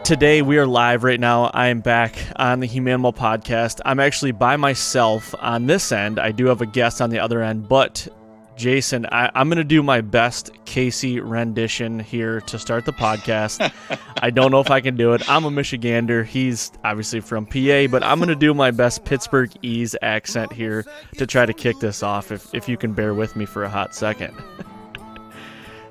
Today we are live right now. I am back on the Humanimal podcast. I'm actually by myself on this end. I do have a guest on the other end, but Jason, I'm going to do my best Casey rendition here to start the podcast. I don't know if I can do it. I'm a Michigander. He's obviously from PA, but I'm going to do my best Pittsburghese accent here to try to kick this off, if you can bear with me for a hot second.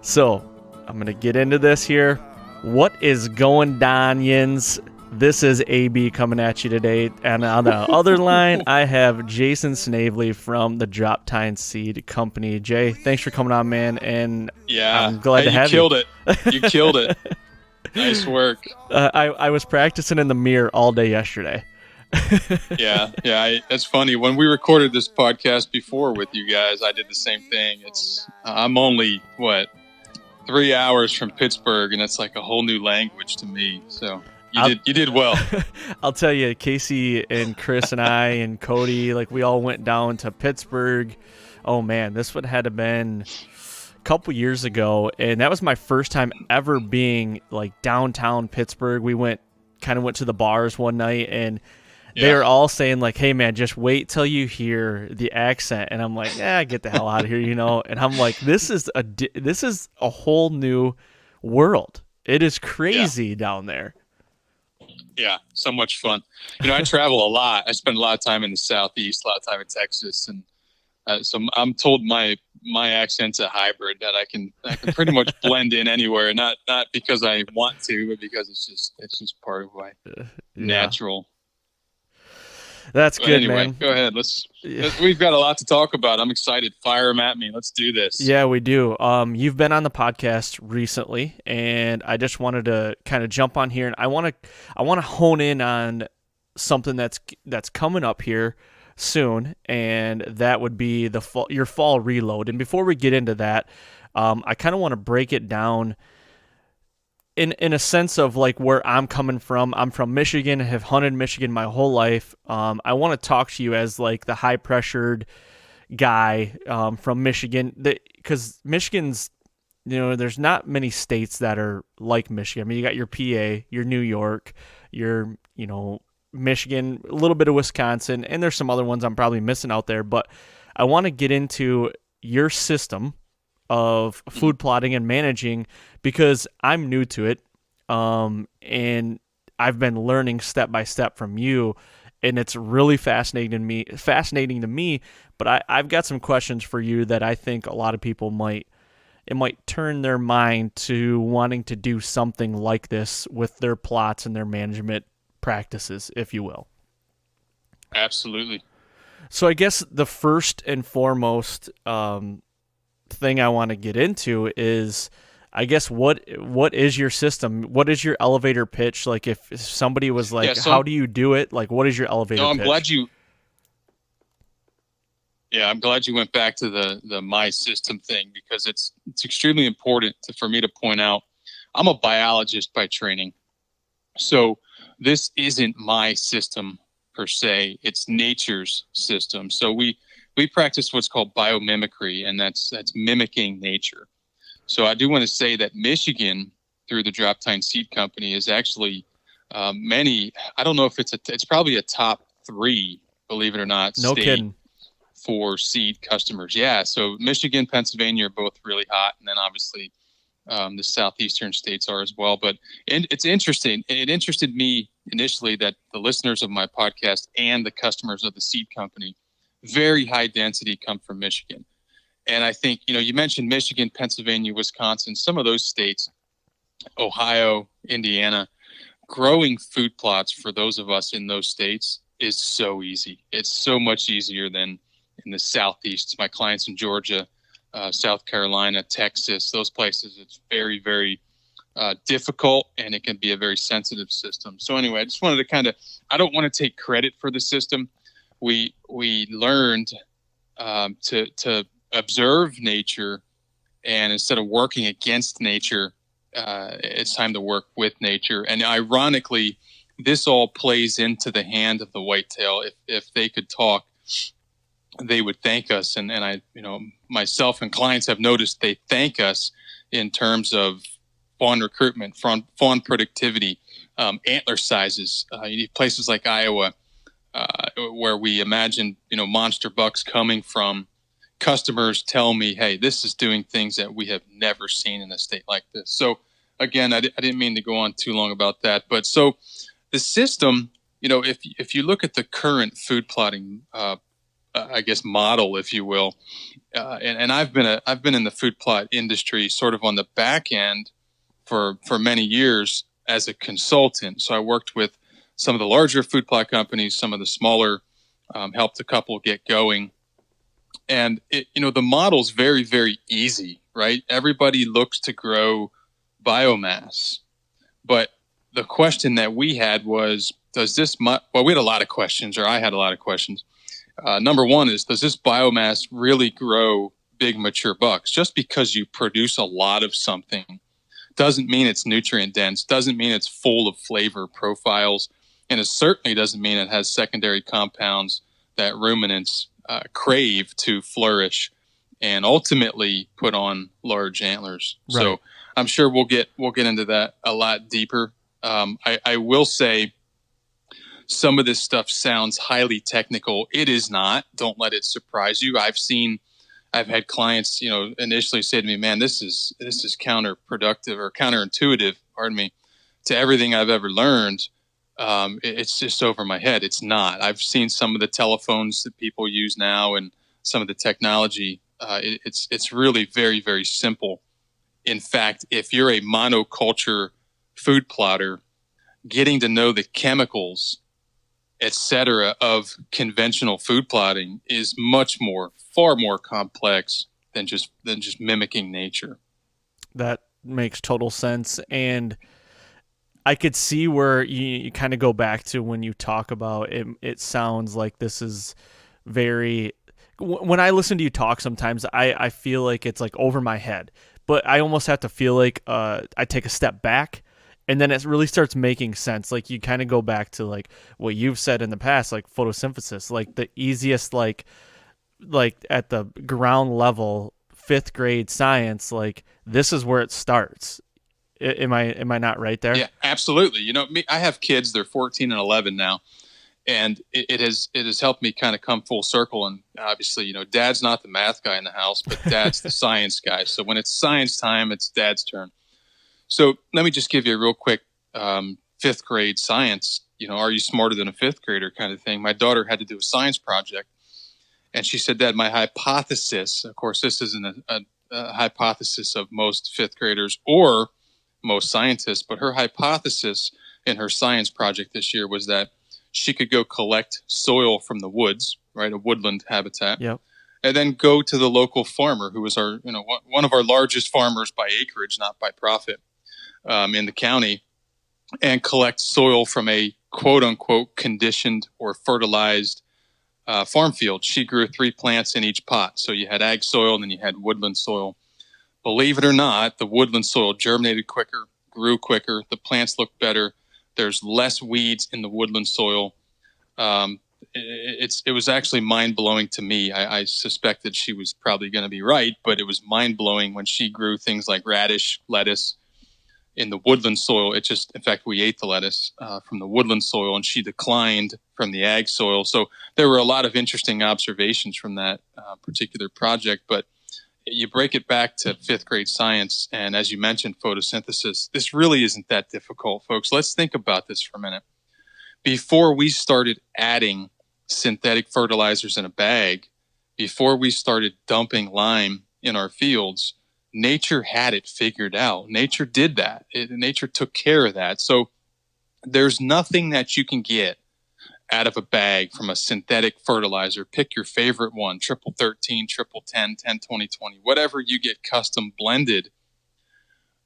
So, I'm going to get into this here. What is going on, yins? This is AB coming at you today, and on the other line, I have Jason Snavaly from the Drop Tine Seed Company. Jay, thanks for coming on, man, and I'm glad to have you. You killed it. You killed it. Nice work. I was practicing in the mirror all day yesterday. Yeah. It's funny. When we recorded this podcast before with you guys, I did the same thing. I'm only, 3 hours from Pittsburgh, and it's like a whole new language to me, so... You did well. I'll tell you, Casey and Chris and I and Cody, we all went down to Pittsburgh. Oh, man, this would have been a couple years ago, and that was my first time ever being, downtown Pittsburgh. We went to the bars one night, and they were all saying, hey, man, just wait till you hear the accent. And I'm like, get the hell out of here, And I'm like, this is a whole new world. It is crazy down there. Yeah, so much fun. I travel a lot. I spend a lot of time in the Southeast, a lot of time in Texas, and so I'm told my accent's a hybrid that I can pretty much blend in anywhere. Not because I want to, but because it's just part of my natural. That's good, anyway, man. Go ahead. We've got a lot to talk about. I'm excited. Fire them at me. Let's do this. Yeah, we do. You've been on the podcast recently, and I just wanted to kind of jump on here, and I want to hone in on something that's coming up here soon, and that would be your fall reload. And before we get into that, I kind of want to break it down in a sense of where I'm coming from. I'm from Michigan, have hunted Michigan my whole life. I want to talk to you as the high pressured guy from Michigan, because Michigan's, there's not many states that are like Michigan. I mean, you got your PA, your New York, your, Michigan, a little bit of Wisconsin, and there's some other ones I'm probably missing out there, but I want to get into your system of food plotting and managing, because I'm new to it, and I've been learning step by step from you, and it's really fascinating to me. But I've got some questions for you that I think a lot of people might turn their mind to wanting to do something like this with their plots and their management practices, if you will. Absolutely. So I guess the first and foremost thing I want to get into is, I guess, what is your system? What is your elevator pitch? If somebody was how do you do it? What is your elevator pitch? I'm glad you went back to the my system thing, because it's extremely important for me to point out. I'm a biologist by training. So this isn't my system per se, it's nature's system. So we practice what's called biomimicry, and that's mimicking nature. So I do want to say that Michigan, through the Drop Tine Seed Company, is actually I don't know if it's probably a top 3, believe it or not, no state kidding, for seed customers. Yeah, so Michigan, Pennsylvania are both really hot, and then obviously the southeastern states are as well. But it's interesting. It interested me initially that the listeners of my podcast and the customers of the seed company, very high density, come from Michigan. And I think, you mentioned Michigan, Pennsylvania, Wisconsin, some of those states, Ohio, Indiana, growing food plots for those of us in those states is so easy. It's so much easier than in the Southeast. My clients in Georgia, South Carolina, Texas, those places, it's very, very difficult, and it can be a very sensitive system. So anyway, I just wanted to I don't want to take credit for the system. We learned to observe nature, and instead of working against nature, it's time to work with nature. And ironically, this all plays into the hand of the whitetail. If they could talk, they would thank us. And I, myself and clients have noticed they thank us in terms of fawn recruitment, fawn productivity, antler sizes. You need places like Iowa, where we imagine, monster bucks coming from. Customers tell me, hey, this is doing things that we have never seen in a state like this. So again, I didn't mean to go on too long about that, but so the system, if you look at the current food plotting, I guess model, if you will, and I've been in the food plot industry sort of on the back end for many years as a consultant. So I worked with some of the larger food plot companies, some of the smaller, helped a couple get going. And the model's very, very easy, right? Everybody looks to grow biomass, but the question that we had was, we had a lot of questions, or I had a lot of questions. Number one is, does this biomass really grow big mature bucks? Just because you produce a lot of something doesn't mean it's nutrient dense, doesn't mean it's full of flavor profiles, and it certainly doesn't mean it has secondary compounds that ruminants crave to flourish and ultimately put on large antlers. Right. So I'm sure we'll get into that a lot deeper. I will say some of this stuff sounds highly technical. It is not. Don't let it surprise you. I've had clients, initially say to me, man, this is counterproductive or counterintuitive, to everything I've ever learned. It's just over my head. It's not. I've seen some of the telephones that people use now and some of the technology. It's really very, very simple. In fact, if you're a monoculture food plotter, getting to know the chemicals, et cetera, of conventional food plotting is far more complex than just mimicking nature. That makes total sense. And I could see where you kind of go back to when you talk about it. It sounds like this is very, when I listen to you talk, sometimes I feel like it's like over my head, but I almost have to feel like I take a step back, and then it really starts making sense. Like you kind of go back to like what you've said in the past, like photosynthesis, like the easiest, like at the ground level, 5th grade science, like this is where it starts. Am I not right there? Yeah, absolutely. I have kids, they're 14 and 11 now. And it has helped me kind of come full circle. And obviously, dad's not the math guy in the house, but dad's the science guy. So when it's science time, it's dad's turn. So let me just give you a real quick 5th grade science, are you smarter than a 5th grader kind of thing. My daughter had to do a science project. And she said, Dad, my hypothesis, of course, this isn't a hypothesis of most 5th graders or most scientists, but her hypothesis in her science project this year was that she could go collect soil from the woods, right, a woodland habitat, yep, and then go to the local farmer, who was our, one of our largest farmers by acreage, not by profit, in the county, and collect soil from a quote unquote conditioned or fertilized farm field. She grew 3 plants in each pot. So you had ag soil and then you had woodland soil. Believe it or not, the woodland soil germinated quicker, grew quicker. The plants looked better. There's less weeds in the woodland soil. It was actually mind-blowing to me. I suspected she was probably going to be right, but it was mind-blowing when she grew things like radish, lettuce in the woodland soil. In fact, we ate the lettuce from the woodland soil, and she declined from the ag soil. So there were a lot of interesting observations from that particular project. But you break it back to 5th grade science, and as you mentioned, photosynthesis, this really isn't that difficult, folks. Let's think about this for a minute. Before we started adding synthetic fertilizers in a bag, before we started dumping lime in our fields, nature had it figured out. Nature did that. Nature took care of that. So there's nothing that you can get out of a bag from a synthetic fertilizer. Pick your favorite one, triple 13, triple 10, 10, 20, 20, whatever you get custom blended.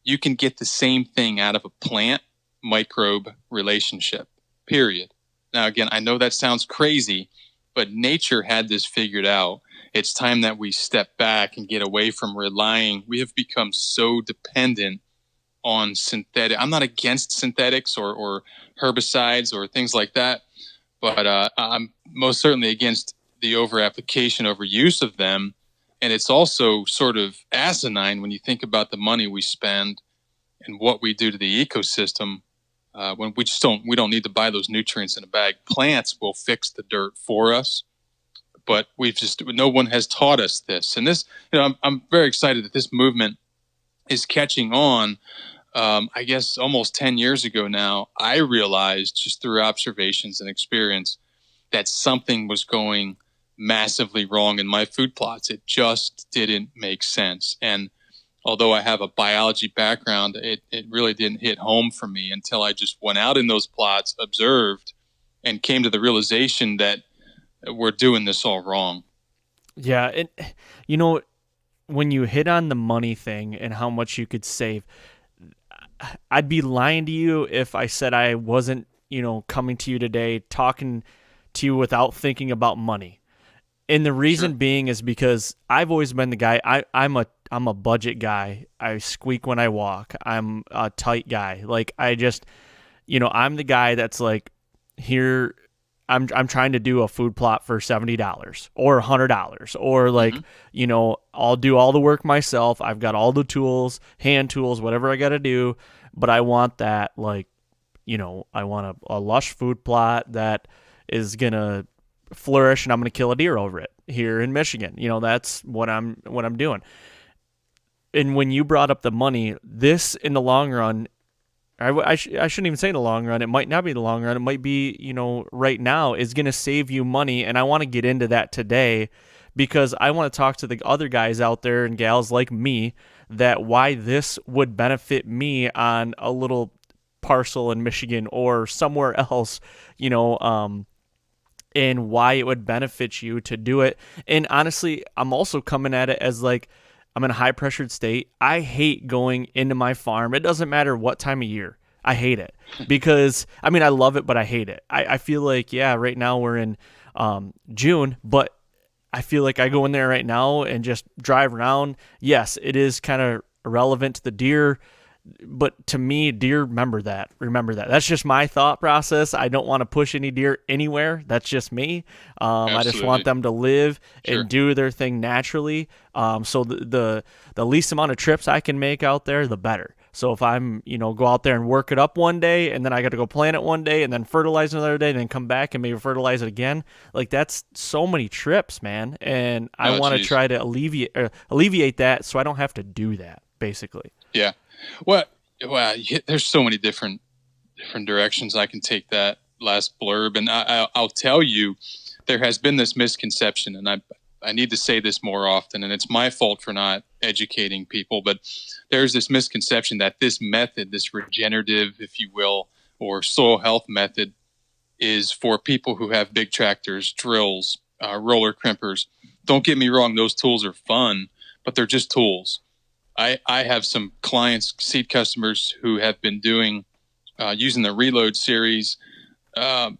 You can get the same thing out of a plant microbe relationship, period. Now, again, I know that sounds crazy, but nature had this figured out. It's time that we step back and get away from relying. We have become so dependent on synthetic. I'm not against synthetics or herbicides or things like that, but I'm most certainly against the over-application, overuse of them. And it's also sort of asinine when you think about the money we spend and what we do to the ecosystem when we don't need to buy those nutrients in a bag. Plants will fix the dirt for us, but no one has taught us this. And this, I'm very excited that this movement is catching on. I guess almost 10 years ago now, I realized just through observations and experience that something was going massively wrong in my food plots. It just didn't make sense. And although I have a biology background, it really didn't hit home for me until I just went out in those plots, observed, and came to the realization that we're doing this all wrong. Yeah, and you know, when you hit on the money thing and how much you could save, I'd be lying to you if I said I wasn't, coming to you today talking to you without thinking about money. And the reason Sure. being is because I've always been the guy. I'm a budget guy. I squeak when I walk. I'm a tight guy. Like I just, I'm the guy that's like, here. I'm trying to do a food plot for $70 or $100 or like, Mm-hmm. I'll do all the work myself. I've got all the tools, hand tools, whatever I got to do, but I want that like, I want a lush food plot that is gonna flourish, and I'm gonna kill a deer over it here in Michigan. That's what I'm doing. And when you brought up the money, this in the long run, I shouldn't even say in the long run. It might not be the long run. It might be, right now is going to save you money. And I want to get into that today because I want to talk to the other guys out there and gals like me that why this would benefit me on a little parcel in Michigan or somewhere else, and why it would benefit you to do it. And honestly, I'm also coming at it as like, I'm in a high pressured state. I hate going into my farm. It doesn't matter what time of year. I hate it because I mean, I love it, but I hate it. I feel like, yeah, right now we're in June, but I feel like I go in there right now and just drive around. Yes, it is kind of irrelevant to the deer, but to me, deer remember that. That's just my thought process. I don't want to push any deer anywhere. That's just me. I just want Absolutely. them to live Sure. and do their thing naturally. So the least amount of trips I can make out there, the better. So if I'm, go out there and work it up one day, and then I got to go plant it one day, and then fertilize another day, and then come back and maybe fertilize it again. Like that's so many trips, man. And I Oh, want to geez. try to alleviate that, so I don't have to do that. Basically. Yeah. Well, there's so many different directions I can take that last blurb, and I'll tell you, there has been this misconception, and I need to say this more often, and it's my fault for not educating people, but there's this misconception that this method, this regenerative, if you will, or soil health method, is for people who have big tractors, drills, roller crimpers. Don't get me wrong; those tools are fun, but they're just tools. I have some clients, seed customers, who have been doing using the Reload series um,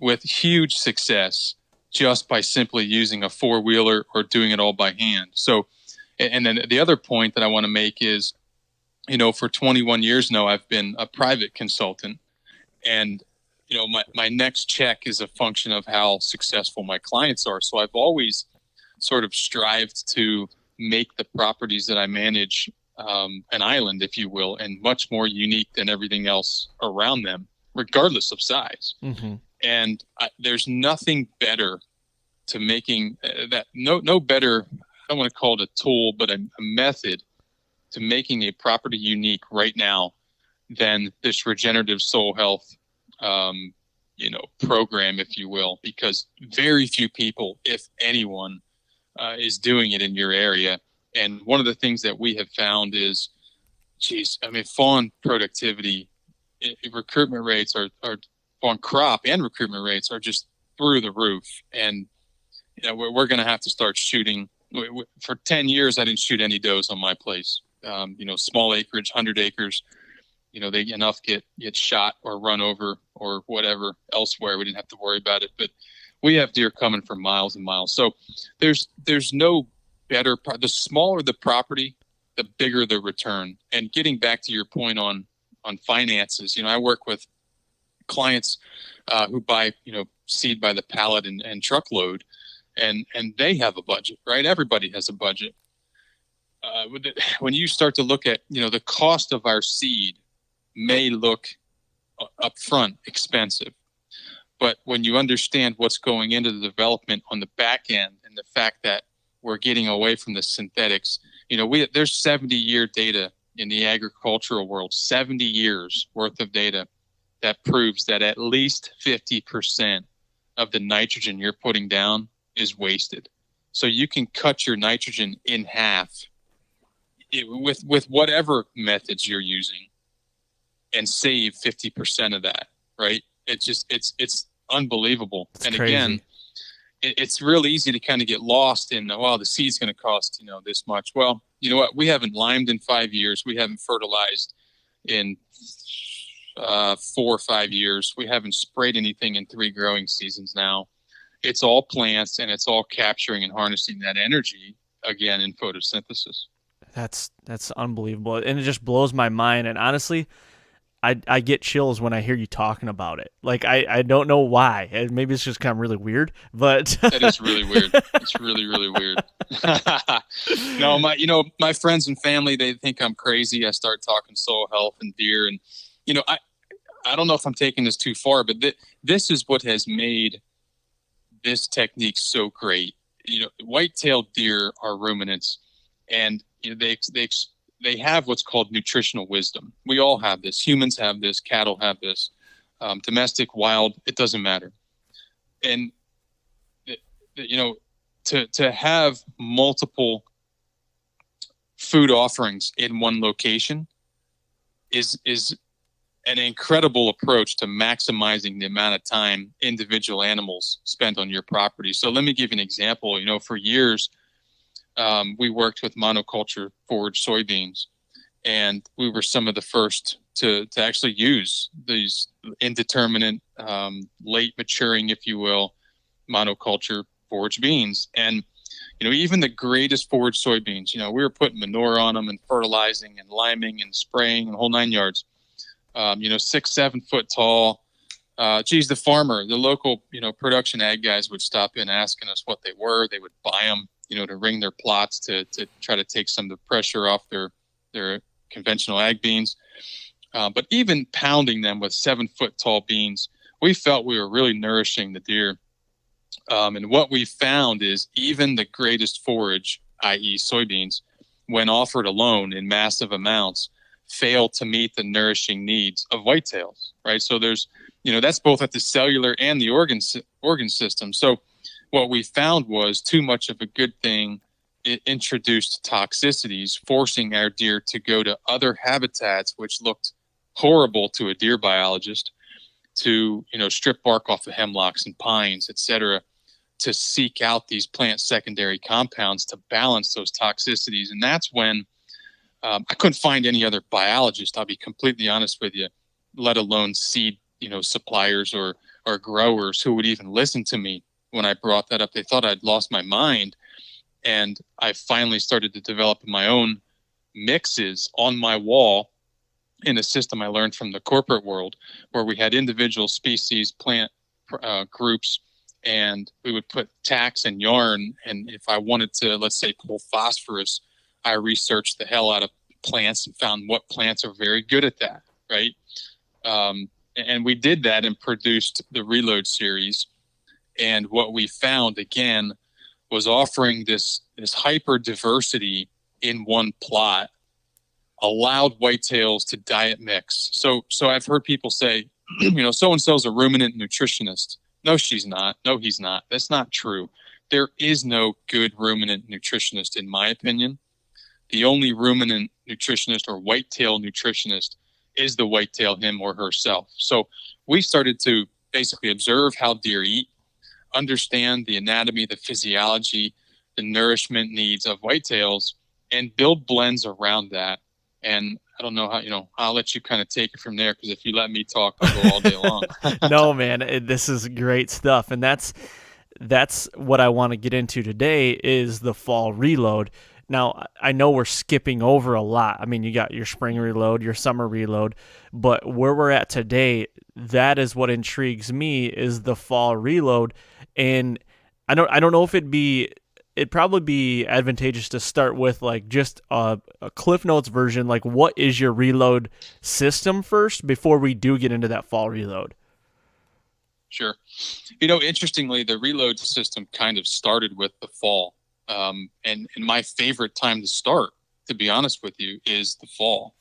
with huge success just by simply using a four-wheeler or doing it all by hand. So, and then the other point that I want to make is, for 21 years now, I've been a private consultant, and my next check is a function of how successful my clients are. So I've always sort of strived to make the properties that I manage an island, if you will, and much more unique than everything else around them, regardless of size. Mm-hmm. And there's nothing better to making that no better. I don't want to call it a tool, but a method to making a property unique right now than this regenerative soil health, program, if you will, because very few people, if anyone, is doing it in your area. And one of the things that we have found is, fawn productivity, recruitment rates are on crop and recruitment rates are just through the roof. And we're going to have to start shooting. For 10 years, I didn't shoot any does on my place. Small acreage, 100 acres. They enough get shot or run over or whatever elsewhere. We didn't have to worry about it, but we have deer coming for miles and miles. So there's no better. The smaller the property, the bigger the return. And getting back to your point on finances, I work with clients who buy seed by the pallet and truckload, and they have a budget, right? Everybody has a budget. When you start to look at the cost of our seed may look up front expensive. But when you understand what's going into the development on the back end and the fact that we're getting away from the synthetics, there's 70-year data in the agricultural world, 70 years worth of data that proves that at least 50% of the nitrogen you're putting down is wasted. So you can cut your nitrogen in half with whatever methods you're using and save 50% of that, right? It's unbelievable. It's and crazy. Again, it's real easy to kind of get lost in, well, the seed's going to cost, this much. Well, you know what? We haven't limed in 5 years. We haven't fertilized in 4 or 5 years. We haven't sprayed anything in 3 growing seasons now. It's all plants, and it's all capturing and harnessing that energy again in photosynthesis. That's unbelievable, and it just blows my mind. And honestly, I get chills when I hear you talking about it. Like I don't know why. Maybe it's just kind of really weird, but That is really weird. It's really, really weird. No, my friends and family, they think I'm crazy. I start talking soil health and deer, and I don't know if I'm taking this too far, but this is what has made this technique so great. White-tailed deer are ruminants, and they have what's called nutritional wisdom. We all have this. Humans have this. Cattle have this. Domestic, wild, it doesn't matter. And to have multiple food offerings in one location is an incredible approach to maximizing the amount of time individual animals spend on your property. So let me give you an example. For years, we worked with monoculture forage soybeans, and we were some of the first to actually use these indeterminate, late maturing, if you will, monoculture forage beans. And even the greatest forage soybeans, we were putting manure on them and fertilizing and liming and spraying and the whole 9 yards. 6-7 foot tall. The farmer, the local, production ag guys would stop in asking us what they were. They would buy them, to ring their plots to try to take some of the pressure off their conventional ag beans. But even pounding them with 7 foot tall beans, we felt we were really nourishing the deer. And what we found is even the greatest forage, i.e. soybeans, when offered alone in massive amounts, fail to meet the nourishing needs of whitetails, right? So there's, that's both at the cellular and the organ system. So what we found was too much of a good thing. It introduced toxicities, forcing our deer to go to other habitats, which looked horrible to a deer biologist, to, strip bark off of hemlocks and pines, et cetera, to seek out these plant secondary compounds to balance those toxicities. And that's when I couldn't find any other biologist, I'll be completely honest with you, let alone seed, suppliers or growers who would even listen to me when I brought that up. They thought I'd lost my mind. And I finally started to develop my own mixes on my wall in a system I learned from the corporate world, where we had individual species, plant groups, and we would put tacks and yarn. And if I wanted to, let's say, pull phosphorus, I researched the hell out of plants and found what plants are very good at that, right? And we did that and produced the Reload series. And what we found, again, was offering this hyper diversity in one plot allowed whitetails to diet mix. So I've heard people say, so-and-so's a ruminant nutritionist. No, she's not. No, he's not. That's not true. There is no good ruminant nutritionist, in my opinion. The only ruminant nutritionist or whitetail nutritionist is the whitetail, him or herself. So we started to basically observe how deer eat, understand the anatomy, the physiology, the nourishment needs of whitetails, and build blends around that. And I don't know how, I'll let you kind of take it from there, because if you let me talk, I'll go all day long. No, man, this is great stuff. And that's what I want to get into today is the fall reload. Now, I know we're skipping over a lot. I mean, you got your spring reload, your summer reload, but where we're at today, that is what intrigues me, is the fall reload. And I don't know if it'd be it'd probably be advantageous to start with like just a Cliff Notes version. Like, what is your reload system first before we do get into that fall reload? Sure. Interestingly, the reload system kind of started with the fall. And my favorite time to start, to be honest with you, is the fall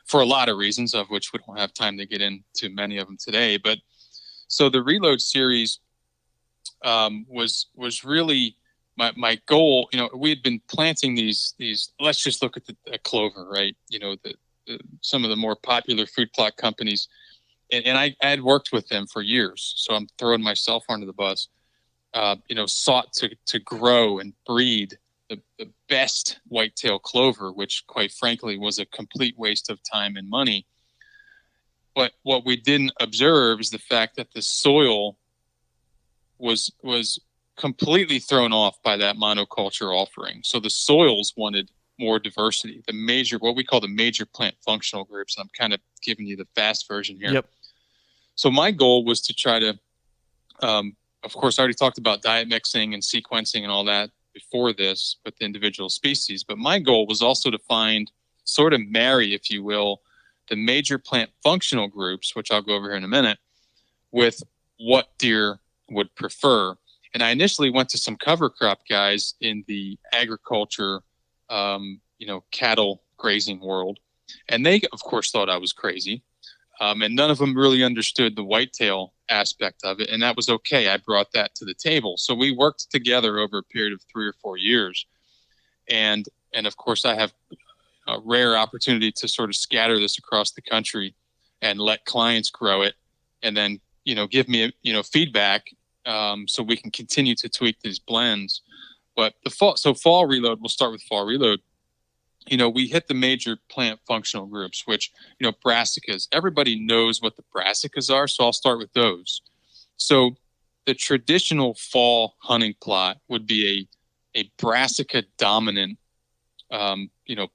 for a lot of reasons, of which we don't have time to get into many of them today. But so the reload series was really my goal. We had been planting these. Let's just look at the clover, right? Some of the more popular food plot companies, and I had worked with them for years, so I'm throwing myself under the bus. Sought to grow and breed the best whitetail clover, which quite frankly was a complete waste of time and money. But what we didn't observe is the fact that the soil was completely thrown off by that monoculture offering. So the soils wanted more diversity. What we call the major plant functional groups. I'm kind of giving you the fast version here. Yep. So my goal was to try to, of course, I already talked about diet mixing and sequencing and all that before this with the individual species. But my goal was also to sort of marry, if you will, the major plant functional groups, which I'll go over here in a minute, with what deer would prefer. And I initially went to some cover crop guys in the agriculture, cattle grazing world. And they, of course, thought I was crazy. And none of them really understood the whitetail aspect of it. And that was okay. I brought that to the table. So we worked together over a period of 3 or 4 years. And of course, I have a rare opportunity to sort of scatter this across the country and let clients grow it and then, give me, feedback so we can continue to tweak these blends. But fall reload, we'll start with fall reload. We hit the major plant functional groups, which, brassicas. Everybody knows what the brassicas are, so I'll start with those. So the traditional fall hunting plot would be a brassica dominant,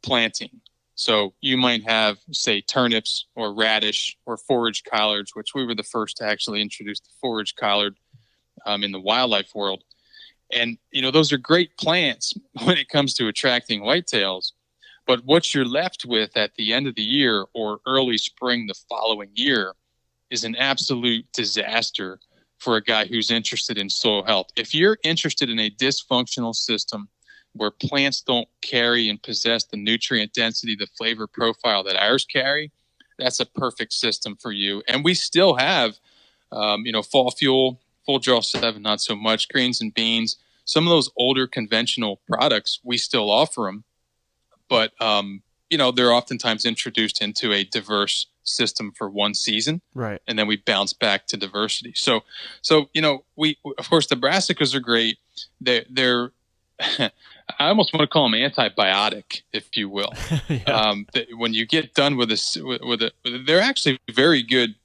planting. So you might have, say, turnips or radish or forage collards, which we were the first to actually introduce the forage collard in the wildlife world. And, those are great plants when it comes to attracting whitetails. But what you're left with at the end of the year or early spring the following year is an absolute disaster for a guy who's interested in soil health. If you're interested in a dysfunctional system where plants don't carry and possess the nutrient density, the flavor profile that ours carry, that's a perfect system for you. And we still have, fall fuel, full draw 7, not so much, greens and beans. Some of those older conventional products, we still offer them. But, they're oftentimes introduced into a diverse system for one season. Right. And then we bounce back to diversity. So, we, of course, the brassicas are great. They're I almost want to call them antibiotic, if you will. Yeah. When you get done with they're actually very good.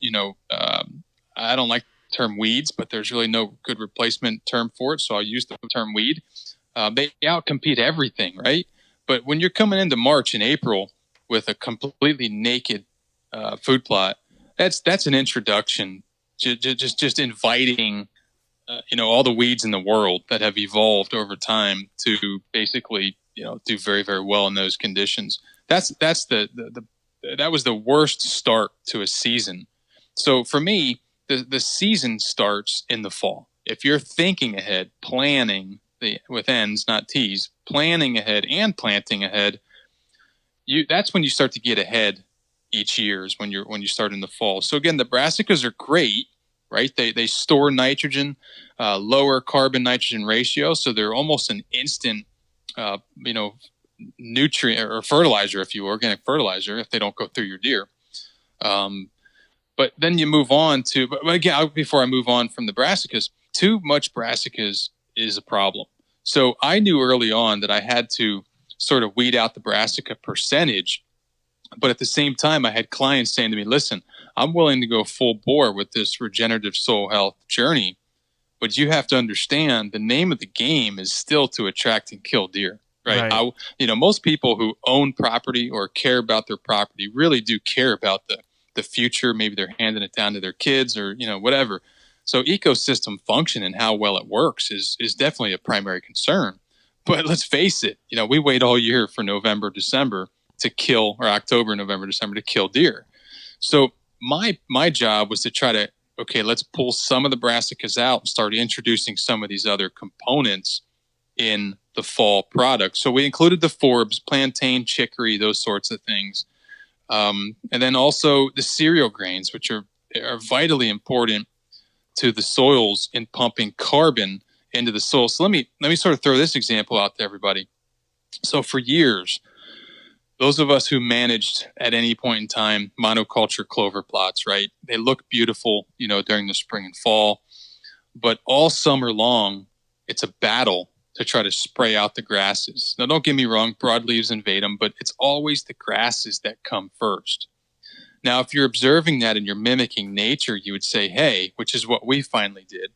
I don't like the term weeds, but there's really no good replacement term for it. So I'll use the term weed. They outcompete everything, right? But when you're coming into March and April with a completely naked food plot, that's an introduction to just inviting, all the weeds in the world that have evolved over time to basically, do very, very well in those conditions. That was the worst start to a season. So for me, the season starts in the fall. If you're thinking ahead, planning with N's, not T's, planning ahead and planting ahead, that's when you start to get ahead each year is when you start in the fall. So again, the brassicas are great, right? They store nitrogen, lower carbon nitrogen ratio. So they're almost an instant, nutrient or fertilizer, if you organic fertilizer, if they don't go through your deer. But then you move on to, but again, before I move on from the brassicas, too much brassicas is a problem. So I knew early on that I had to sort of weed out the brassica percentage. But at the same time, I had clients saying to me, listen, I'm willing to go full bore with this regenerative soil health journey, but you have to understand the name of the game is still to attract and kill deer, right? Most people who own property or care about their property really do care about the future. Maybe they're handing it down to their kids or, whatever. So ecosystem function and how well it works is definitely a primary concern. But let's face it, we wait all year for November, December to kill, or October, November, December to kill deer. So my job was to try to, okay, let's pull some of the brassicas out and start introducing some of these other components in the fall product. So we included the forbs, plantain, chicory, those sorts of things. And then also the cereal grains, which are vitally important to the soils in pumping carbon into the soil. So let me sort of throw this example out to everybody. So for years, those of us who managed at any point in time monoculture clover plots, right? They look beautiful, during the spring and fall, but all summer long, it's a battle to try to spray out the grasses. Now, don't get me wrong, broadleaves invade them, but it's always the grasses that come first. Now, if you're observing that and you're mimicking nature, you would say, hey, which is what we finally did.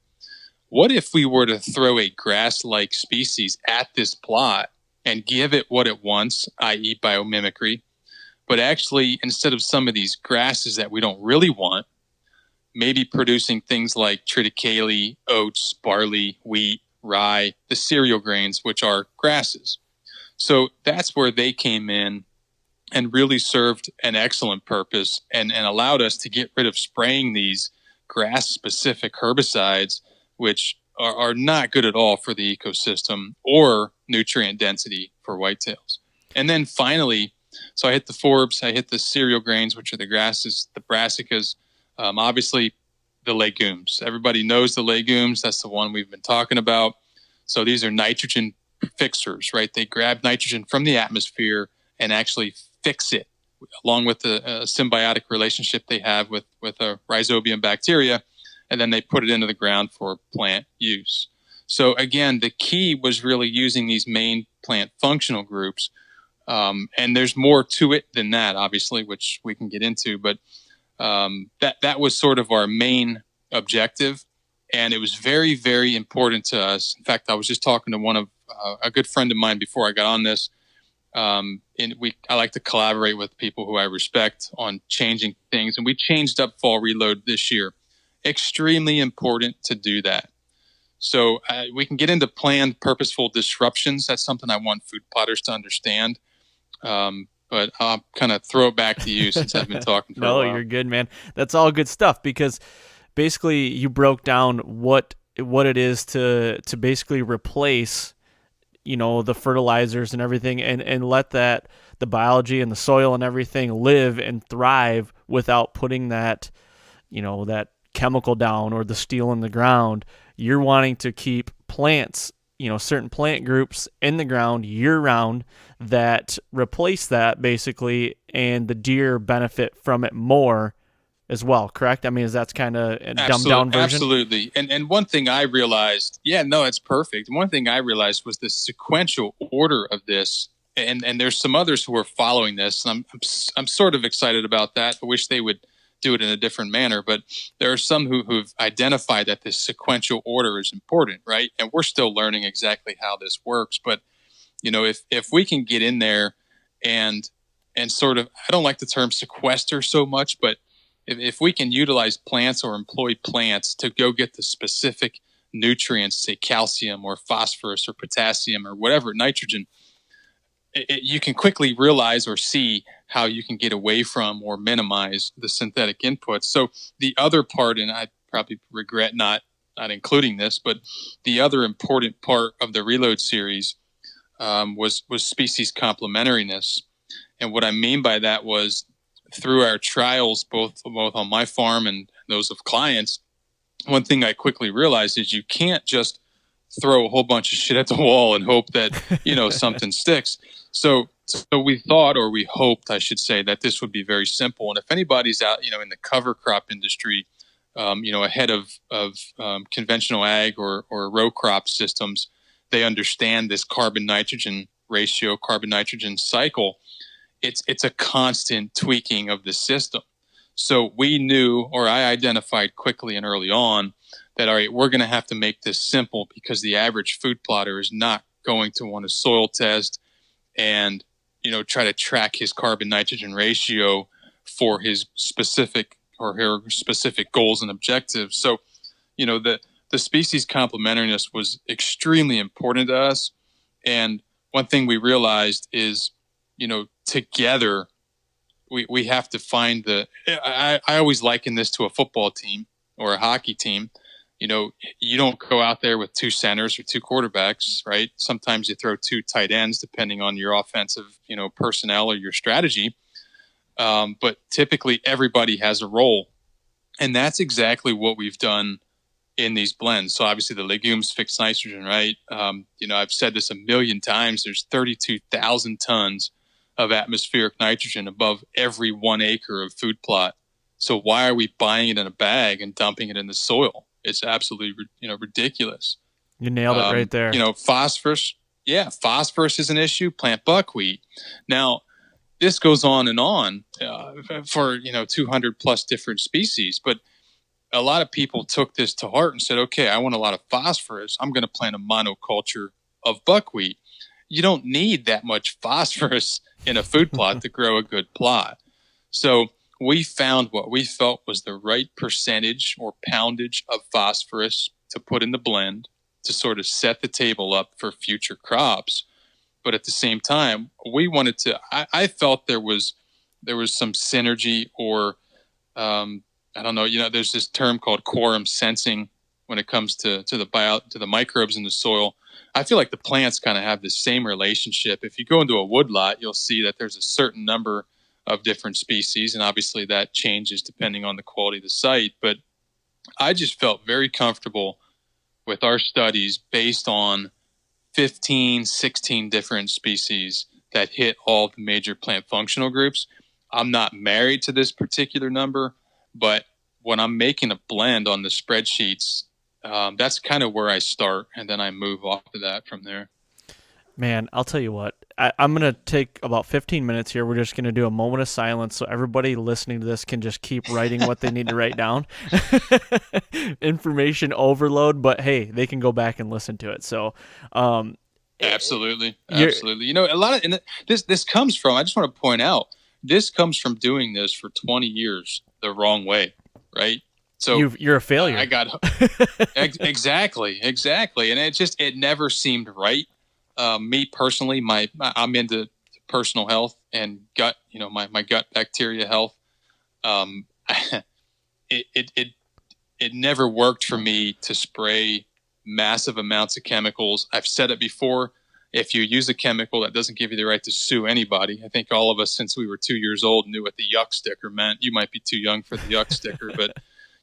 What if we were to throw a grass-like species at this plot and give it what it wants, i.e. biomimicry, but actually, instead of some of these grasses that we don't really want, maybe producing things like triticale, oats, barley, wheat, rye, the cereal grains, which are grasses. So that's where they came in and really served an excellent purpose and allowed us to get rid of spraying these grass-specific herbicides, which are not good at all for the ecosystem or nutrient density for whitetails. And then finally, so I hit the forbs, I hit the cereal grains, which are the grasses, the brassicas, obviously the legumes. Everybody knows the legumes. That's the one we've been talking about. So these are nitrogen fixers, right? They grab nitrogen from the atmosphere and actually fix it, along with the symbiotic relationship they have with a rhizobium bacteria, and then they put it into the ground for plant use. So again, the key was really using these main plant functional groups, and there's more to it than that, obviously, which we can get into, but that was sort of our main objective, and it was very, very important to us. In fact, I was just talking to one of a good friend of mine before I got on this. I like to collaborate with people who I respect on changing things, and we changed up fall reload this year. Extremely important to do that. So we can get into planned purposeful disruptions. That's something I want food plotters to understand. But I'll kind of throw it back to you since I've been talking for a while. No, you're good, man. That's all good stuff, because basically you broke down what it is to basically replace, the fertilizers and everything, and let the biology and the soil and everything live and thrive without putting that, that chemical down or the steel in the ground. You're wanting to keep plants, certain plant groups in the ground year round that replace that basically, and the deer benefit from it more as well, correct? I mean, that's kind of a dumbed down version? Absolutely. And one thing I realized, it's perfect. One thing I realized was the sequential order of this. And there's some others who are following this. And I'm sort of excited about that. I wish they would do it in a different manner, but there are some who've identified that this sequential order is important, right? And we're still learning exactly how this works. But, if we can get in there and sort of, I don't like the term sequester so much, but if we can utilize plants or employ plants to go get the specific nutrients, say calcium or phosphorus or potassium or whatever, nitrogen, you can quickly realize or see how you can get away from or minimize the synthetic inputs. So the other part, and I probably regret not including this, but the other important part of the Reload series was species complementariness. And what I mean by that was, through our trials, both on my farm and those of clients, one thing I quickly realized is you can't just throw a whole bunch of shit at the wall and hope that, something sticks. So we thought, or we hoped, I should say, that this would be very simple. And if anybody's out, in the cover crop industry, ahead of conventional ag or row crop systems, they understand this carbon-nitrogen ratio, carbon-nitrogen cycle. It's a constant tweaking of the system. So we knew, or I identified quickly and early on, that, all right, we're going to have to make this simple, because the average food plotter is not going to want to soil test and, try to track his carbon nitrogen ratio for his specific or her specific goals and objectives. So, the species complementariness was extremely important to us. And one thing we realized is, together we have to find I always liken this to a football team or a hockey team. You don't go out there with two centers or two quarterbacks, right? Sometimes you throw two tight ends depending on your offensive, personnel or your strategy. But typically everybody has a role. And that's exactly what we've done in these blends. So obviously the legumes fix nitrogen, right? I've said this a million times. There's 32,000 tons of atmospheric nitrogen above every 1 acre of food plot. So why are we buying it in a bag and dumping it in the soil? It's absolutely, ridiculous. You nailed it right there. Phosphorus. Yeah, phosphorus is an issue. Plant buckwheat. Now, this goes on and on for 200 plus different species, but a lot of people took this to heart and said, okay, I want a lot of phosphorus. I'm going to plant a monoculture of buckwheat. You don't need that much phosphorus in a food plot to grow a good plot. So we found what we felt was the right percentage or poundage of phosphorus to put in the blend to sort of set the table up for future crops. But at the same time, we wanted to, I felt there was some synergy or, I don't know, there's this term called quorum sensing when it comes to the microbes in the soil. I feel like the plants kind of have the same relationship. If you go into a woodlot, you'll see that there's a certain number of different species, and obviously that changes depending on the quality of the site. But I just felt very comfortable with our studies based on 15, 16 different species that hit all the major plant functional groups. I'm not married to this particular number, but when I'm making a blend on the spreadsheets, that's kind of where I start, and then I move off of that from there. Man, I'll tell you what. I'm going to take about 15 minutes here. We're just going to do a moment of silence so everybody listening to this can just keep writing what they need to write down. Information overload, but hey, they can go back and listen to it. So, absolutely. A lot of, and this comes from, I just want to point out, this comes from doing this for 20 years the wrong way, right? So you're a failure. I got exactly, and it never seemed right. Me personally, I'm into personal health and gut, my gut bacteria health. It never worked for me to spray massive amounts of chemicals. I've said it before. If you use a chemical, that doesn't give you the right to sue anybody. I think all of us, since we were 2 years old, knew what the yuck sticker meant. You might be too young for the yuck sticker, but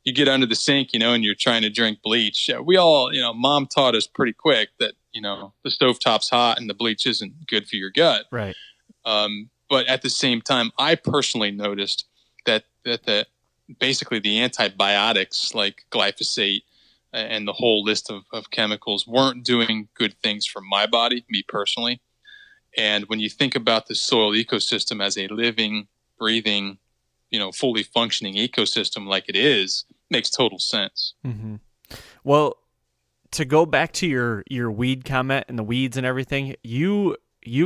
you get under the sink, and you're trying to drink bleach. We all, mom taught us pretty quick that, the stovetop's hot and the bleach isn't good for your gut. Right. But at the same time, I personally noticed that basically the antibiotics like glyphosate and the whole list of chemicals weren't doing good things for my body, me personally. And when you think about the soil ecosystem as a living, breathing, fully functioning ecosystem like it is, makes total sense. Mm-hmm. Well, to go back to your weed comment and the weeds and everything, you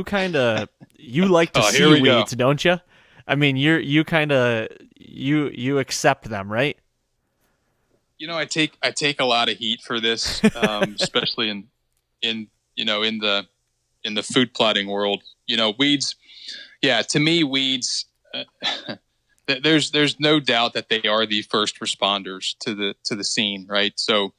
kind of like to see weeds, don't you? I mean, you kind of you accept them, right? I take a lot of heat for this, especially in the food plotting world. Weeds. Yeah, to me, weeds. There's no doubt that they are the first responders to the scene, right? So,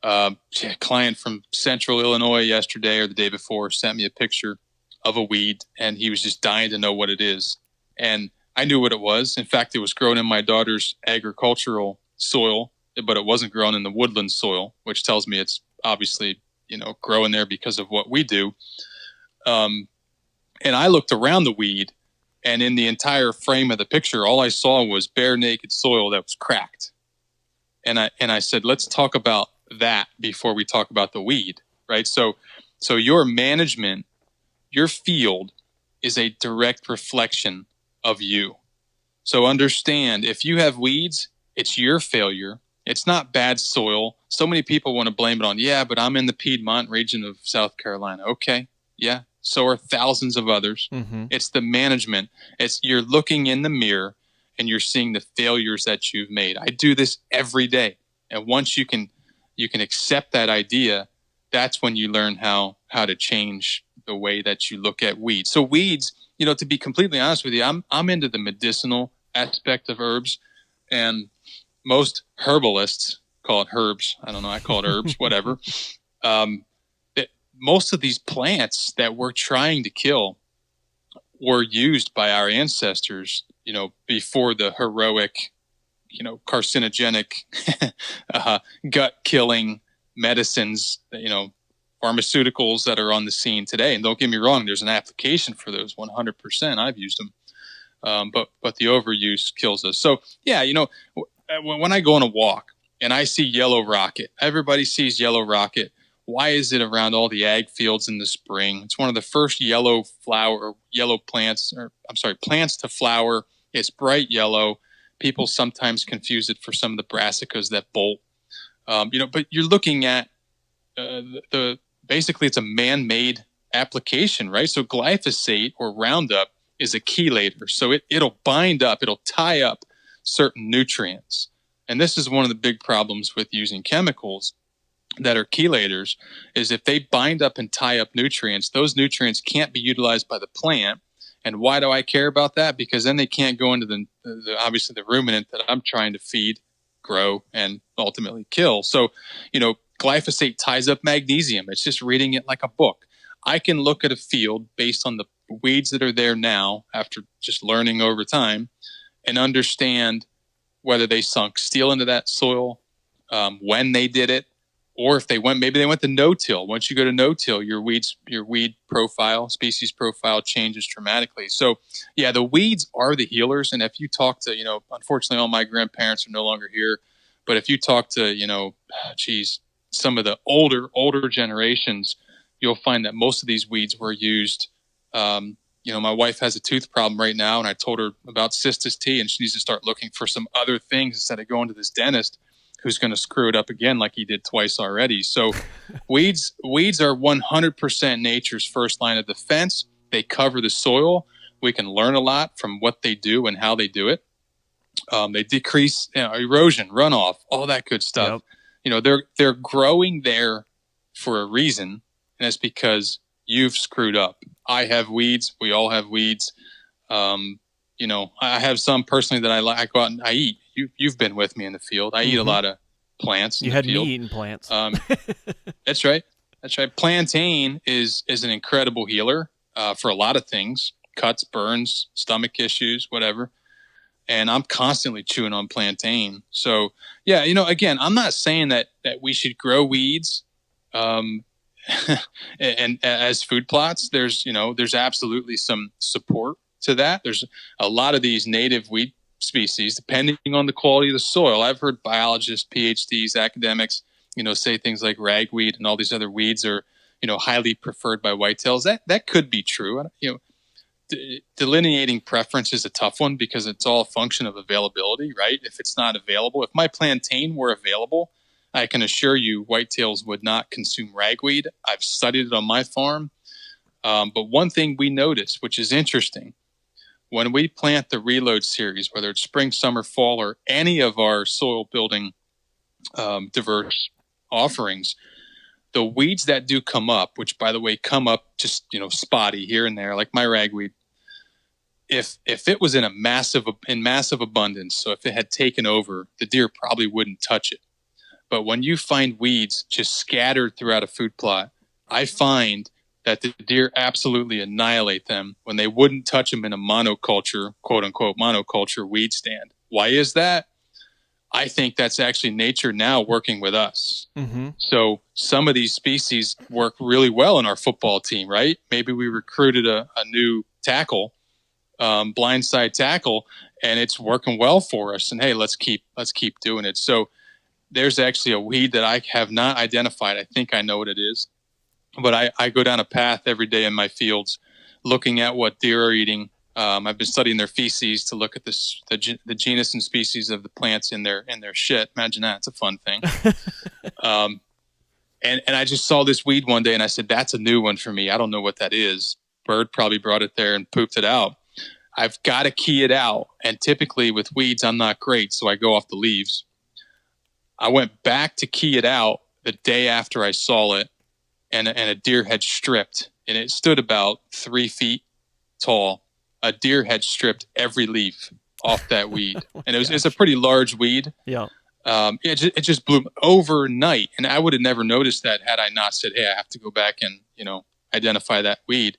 a client from Central Illinois yesterday or the day before sent me a picture of a weed, and he was just dying to know what it is. And I knew what it was. In fact, it was grown in my daughter's agricultural soil, but it wasn't grown in the woodland soil, which tells me it's obviously, growing there because of what we do. And I looked around the weed, and in the entire frame of the picture, all I saw was bare naked soil that was cracked. And I said, let's talk about that before we talk about the weed, right? So your management, your field is a direct reflection of you. So understand, if you have weeds, it's your failure. It's not bad soil. So many people want to blame it on, but I'm in the Piedmont region of South Carolina. Okay. Yeah. So are thousands of others. Mm-hmm. It's the management. You're looking in the mirror and you're seeing the failures that you've made. I do this every day. And once you can accept that idea, that's when you learn how how to change the way that you look at weeds. So weeds, to be completely honest with you, I'm into the medicinal aspect of herbs, and most herbalists call it herbs. I don't know. I call it herbs, whatever. Most of these plants that we're trying to kill were used by our ancestors, before the heroic, carcinogenic, gut killing medicines, pharmaceuticals that are on the scene today. And don't get me wrong, there's an application for those 100%. I've used them. But the overuse kills us. So yeah, when I go on a walk and I see yellow rocket, everybody sees yellow rocket. Why is it around all the ag fields in the spring? It's one of the first plants to flower. It's bright yellow. People sometimes confuse it for some of the brassicas that bolt. But you're looking at basically it's a man-made application, right? So glyphosate or Roundup is a chelator. So it'll bind up, it'll tie up certain nutrients. And this is one of the big problems with using chemicals that are chelators, is if they bind up and tie up nutrients, those nutrients can't be utilized by the plant. And why do I care about that? Because then they can't go into the obviously the ruminant that I'm trying to feed, grow, and ultimately kill. So, glyphosate ties up magnesium. It's just reading it like a book. I can look at a field based on the weeds that are there now, after just learning over time, and understand whether they sunk steel into that soil, when they did it, or if maybe they went to no-till. Once you go to no-till, your weed profile, species profile changes dramatically. So yeah, the weeds are the healers. And if you talk to, unfortunately all my grandparents are no longer here, but if you talk to, some of the older generations, you'll find that most of these weeds were used. My wife has a tooth problem right now, and I told her about cystis T, and she needs to start looking for some other things instead of going to this dentist who's going to screw it up again like he did twice already. So weeds are 100% nature's first line of defense. They cover the soil. We can learn a lot from what they do and how they do it. They decrease erosion, runoff, all that good stuff. Yep. They're growing there for a reason, and it's because you've screwed up. I have weeds. We all have weeds. I have some personally that I go out and I eat. You've been with me in the field. I eat a lot of plants. You had me eating plants. That's right. Plantain is an incredible healer for a lot of things: cuts, burns, stomach issues, whatever. And I'm constantly chewing on plantain. So yeah, again, I'm not saying that we should grow weeds and as food plots. There's absolutely some support to that. There's a lot of these native weed species, depending on the quality of the soil. I've heard biologists, PhDs, academics, say things like ragweed and all these other weeds are, highly preferred by whitetails. That could be true. Delineating preference is a tough one because it's all a function of availability, right? If it's not available, if my plantain were available, I can assure you whitetails would not consume ragweed. I've studied it on my farm. But one thing we notice, which is interesting, when we plant the reload series, whether it's spring, summer, fall, or any of our soil building diverse offerings, the weeds that do come up, which by the way come up just spotty here and there, like my ragweed, if it was in massive abundance, so if it had taken over, the deer probably wouldn't touch it. But when you find weeds just scattered throughout a food plot, I find that the deer absolutely annihilate them when they wouldn't touch them in a monoculture, quote unquote, monoculture weed stand. Why is that? I think that's actually nature now working with us. Mm-hmm. So some of these species work really well in our football team, right? Maybe we recruited a new tackle, blindside tackle, and it's working well for us. And hey, let's keep doing it. So there's actually a weed that I have not identified. I think I know what it is. But I go down a path every day in my fields looking at what deer are eating. I've been studying their feces to look at the genus and species of the plants in their shit. Imagine that. It's a fun thing. And I just saw this weed one day and I said, that's a new one for me. I don't know what that is. Bird probably brought it there and pooped it out. I've got to key it out. And typically with weeds, I'm not great. So I go off the leaves. I went back to key it out the day after I saw it. and a deer had stripped, and it stood about 3 feet tall. A deer had stripped every leaf off that weed, and it's a pretty large weed. Yeah. It just blew overnight, and I would have never noticed that had I not said, "Hey, I have to go back and identify that weed."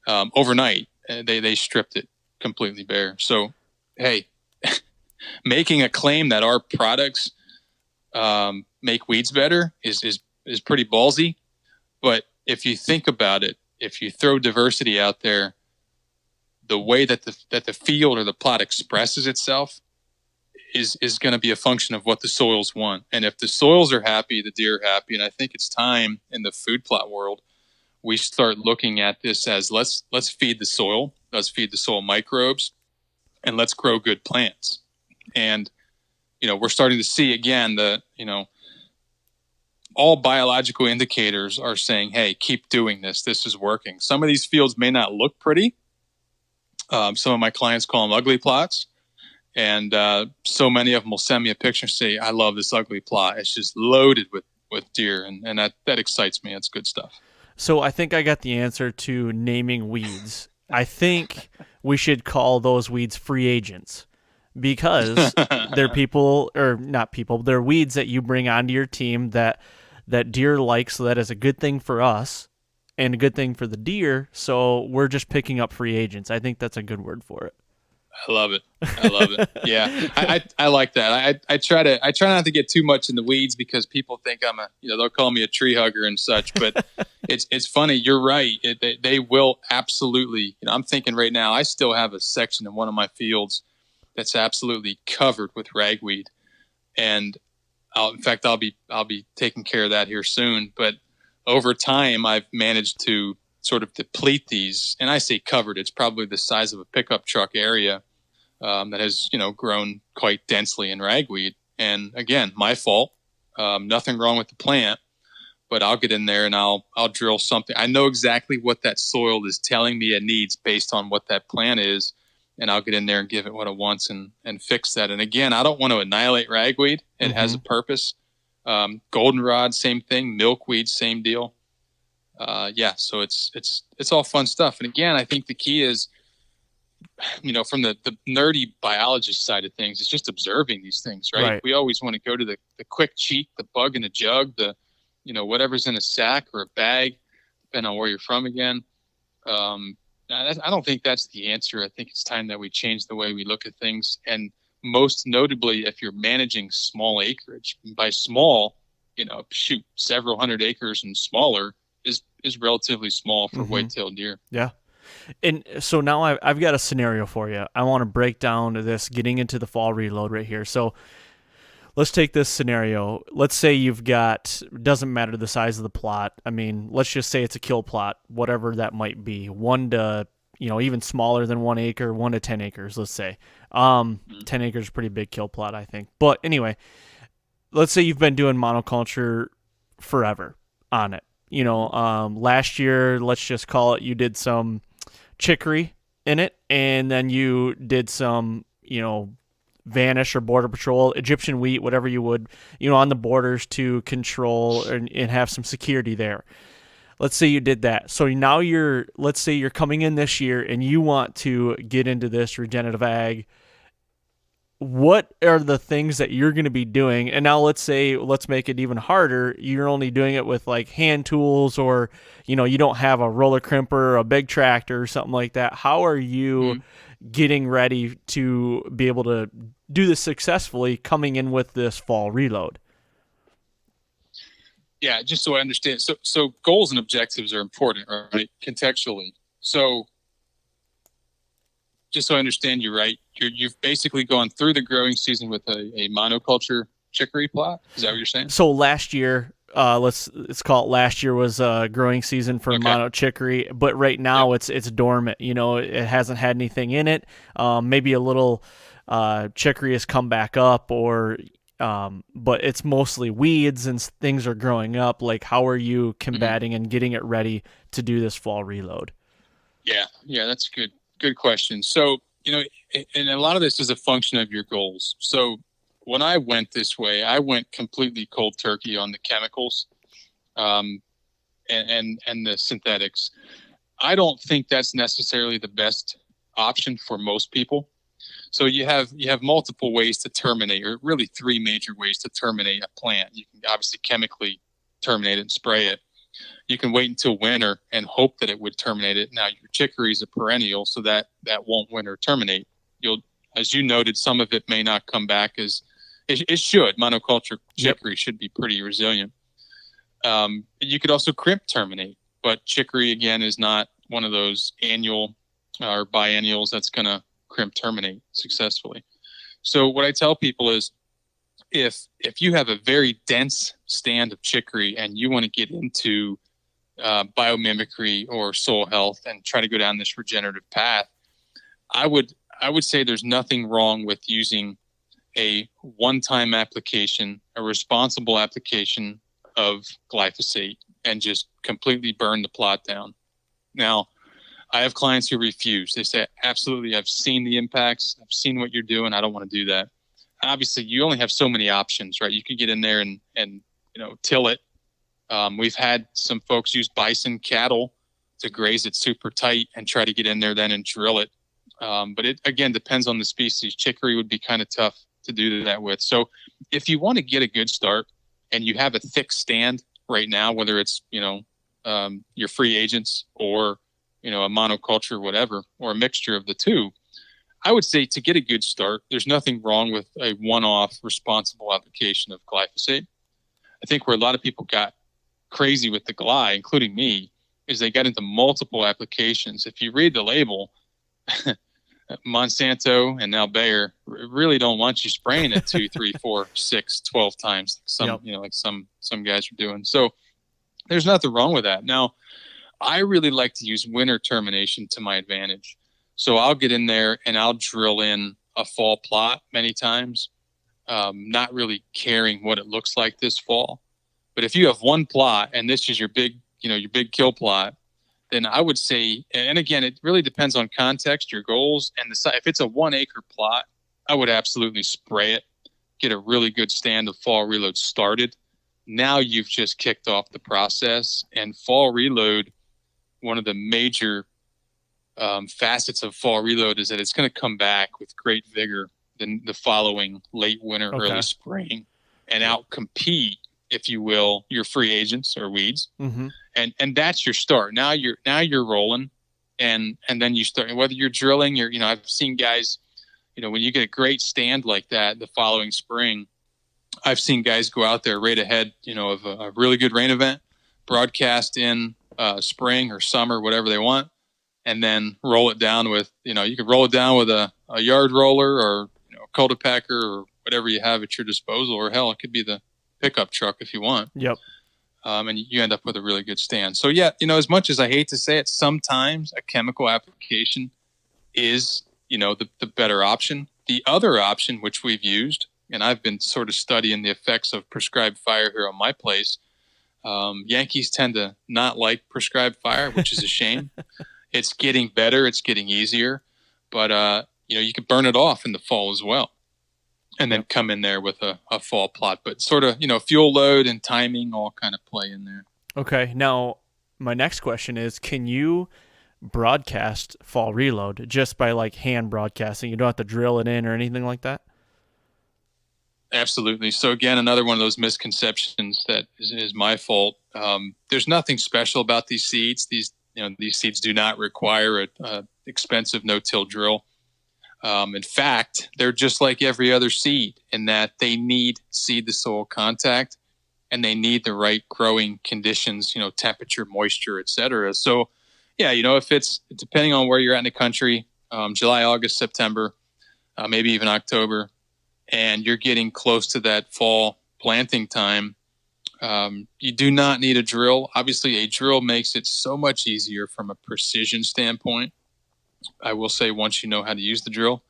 Overnight, they stripped it completely bare. So, hey, making a claim that our products make weeds better is pretty ballsy. But if you think about it, if you throw diversity out there, the way that the field or the plot expresses itself is going to be a function of what the soils want. And if the soils are happy, the deer are happy. And I think it's time in the food plot world we start looking at this as let's feed the soil, let's feed the soil microbes, and let's grow good plants. And we're starting to see again all biological indicators are saying, hey, keep doing this. This is working. Some of these fields may not look pretty. Some of my clients call them ugly plots. And so many of them will send me a picture and say, I love this ugly plot. It's just loaded with deer. And that excites me. It's good stuff. So I think I got the answer to naming weeds. I think we should call those weeds free agents. Because they're people, or not people, they're weeds that you bring onto your team that deer like, so that is a good thing for us and a good thing for the deer. So we're just picking up free agents. I think that's a good word for it. I love it. Yeah, I like that. I try not to get too much in the weeds because people think I'm they'll call me a tree hugger and such. But it's funny. You're right. They will absolutely. I'm thinking right now. I still have a section in one of my fields that's absolutely covered with ragweed, and I'll be taking care of that here soon. But over time, I've managed to sort of deplete these, and I say covered. It's probably the size of a pickup truck area that has grown quite densely in ragweed. And again, my fault. Nothing wrong with the plant, but I'll get in there and I'll drill something. I know exactly what that soil is telling me it needs based on what that plant is. And I'll get in there and give it what it wants and fix that. And again, I don't want to annihilate ragweed. It has a purpose. Goldenrod, same thing. Milkweed, same deal. So it's all fun stuff. And again, I think the key is, from the nerdy biologist side of things, it's just observing these things, right? We always want to go to the quick cheat, the bug in a jug, the whatever's in a sack or a bag, depending on where you're from again. I don't think that's the answer. I think it's time that we change the way we look at things. And most notably, if you're managing small acreage, by small, several hundred acres and smaller is relatively small for white-tailed deer. Yeah. And so now I've got a scenario for you. I want to break down this getting into the fall reload right here. So let's take this scenario. Let's say you've got, doesn't matter the size of the plot. I mean, let's just say it's a kill plot, whatever that might be. 1 to, even smaller than 1 acre, 1 to 10 acres, let's say. 10 acres is a pretty big kill plot, I think. But anyway, let's say you've been doing monoculture forever on it. Last year, let's just call it, you did some chicory in it, and then you did some, Vanish or Border Patrol, Egyptian wheat, whatever you would, on the borders to control and have some security there. Let's say you did that. So now let's say you're coming in this year and you want to get into this regenerative ag. What are the things that you're going to be doing? And now let's make it even harder. You're only doing it with like hand tools, or, you don't have a roller crimper or a big tractor or something like that. How are you getting ready to be able to do this successfully coming in with this fall reload? Yeah, just so I understand. So goals and objectives are important, right? Contextually. So just so I understand you right, you've basically gone through the growing season with a monoculture chicory plot. Is that what you're saying? So last year, let's call it last year was a growing season for mono chicory, but right now it's dormant. It hasn't had anything in it. Maybe a little chicory has come back up, or but it's mostly weeds and things are growing up. Like, how are you combating and getting it ready to do this fall reload? Yeah, that's a good question. So, and a lot of this is a function of your goals. So when I went this way, I went completely cold turkey on the chemicals. And and the synthetics. I don't think that's necessarily the best option for most people. So you have multiple ways to terminate, or really three major ways to terminate a plant. You can obviously chemically terminate it and spray it. You can wait until winter and hope that it would terminate it. Now your chicory is a perennial, so that won't winter terminate. You'll, as you noted, some of it may not come back as it should. Monoculture chicory should be pretty resilient. You could also crimp terminate, but chicory again is not one of those annual or biennials that's going to crimp terminate successfully. So what I tell people is, if you have a very dense stand of chicory and you want to get into biomimicry or soil health and try to go down this regenerative path, I would say there's nothing wrong with using a one-time application, a responsible application of glyphosate, and just completely burn the plot down. Now, I have clients who refuse. They say, absolutely, I've seen the impacts. I've seen what you're doing. I don't want to do that. Obviously, you only have so many options, right? You could get in there and till it. We've had some folks use bison cattle to graze it super tight and try to get in there then and drill it. But it, again, depends on the species. Chicory would be kind of tough to do that with. So if you want to get a good start and you have a thick stand right now, whether it's, your free agents or, a monoculture, whatever, or a mixture of the two, I would say to get a good start, there's nothing wrong with a one-off responsible application of glyphosate. I think where a lot of people got crazy with the gly, including me, is they got into multiple applications. If you read the label, Monsanto and now Bayer really don't want you spraying it 2, 3, 4, 6, 12 times. Like some guys are doing. So there's nothing wrong with that. Now, I really like to use winter termination to my advantage. So I'll get in there and I'll drill in a fall plot many times, not really caring what it looks like this fall. But if you have one plot and this is your big kill plot, then I would say, and again, it really depends on context, your goals, and the size. If it's a 1 acre plot, I would absolutely spray it, get a really good stand of fall reload started. Now you've just kicked off the process. And fall reload, one of the major facets of fall reload is that it's going to come back with great vigor than the following late winter, early spring, and outcompete, if you will, your free agents or weeds. Mm-hmm. And that's your start. Now you're rolling, and then you start, whether you're drilling or, I've seen guys, when you get a great stand like that the following spring, I've seen guys go out there right ahead, of a really good rain event, broadcast in spring or summer, whatever they want, and then roll it down with, you could roll it down with a yard roller or, a cultipacker or whatever you have at your disposal, or hell, it could be the pickup truck if you want. Yep. And you end up with a really good stand. So yeah, as much as I hate to say it, sometimes a chemical application is, the better option. The other option, which we've used, and I've been sort of studying the effects of prescribed fire here on my place. Yankees tend to not like prescribed fire, which is a shame. It's getting better. It's getting easier, but you can burn it off in the fall as well. And then come in there with a fall plot, but sort of, fuel load and timing all kind of play in there. Okay. Now, my next question is, can you broadcast fall reload just by hand broadcasting? You don't have to drill it in or anything like that? Absolutely. So again, another one of those misconceptions that is my fault. There's nothing special about these seeds. These seeds do not require a expensive no-till drill. In fact, they're just like every other seed in that they need seed to soil contact, and they need the right growing conditions, temperature, moisture, etc. So yeah, if it's depending on where you're at in the country, July, August, September, maybe even October, and you're getting close to that fall planting time, you do not need a drill. Obviously, a drill makes it so much easier from a precision standpoint. I will say once you know how to use the drill.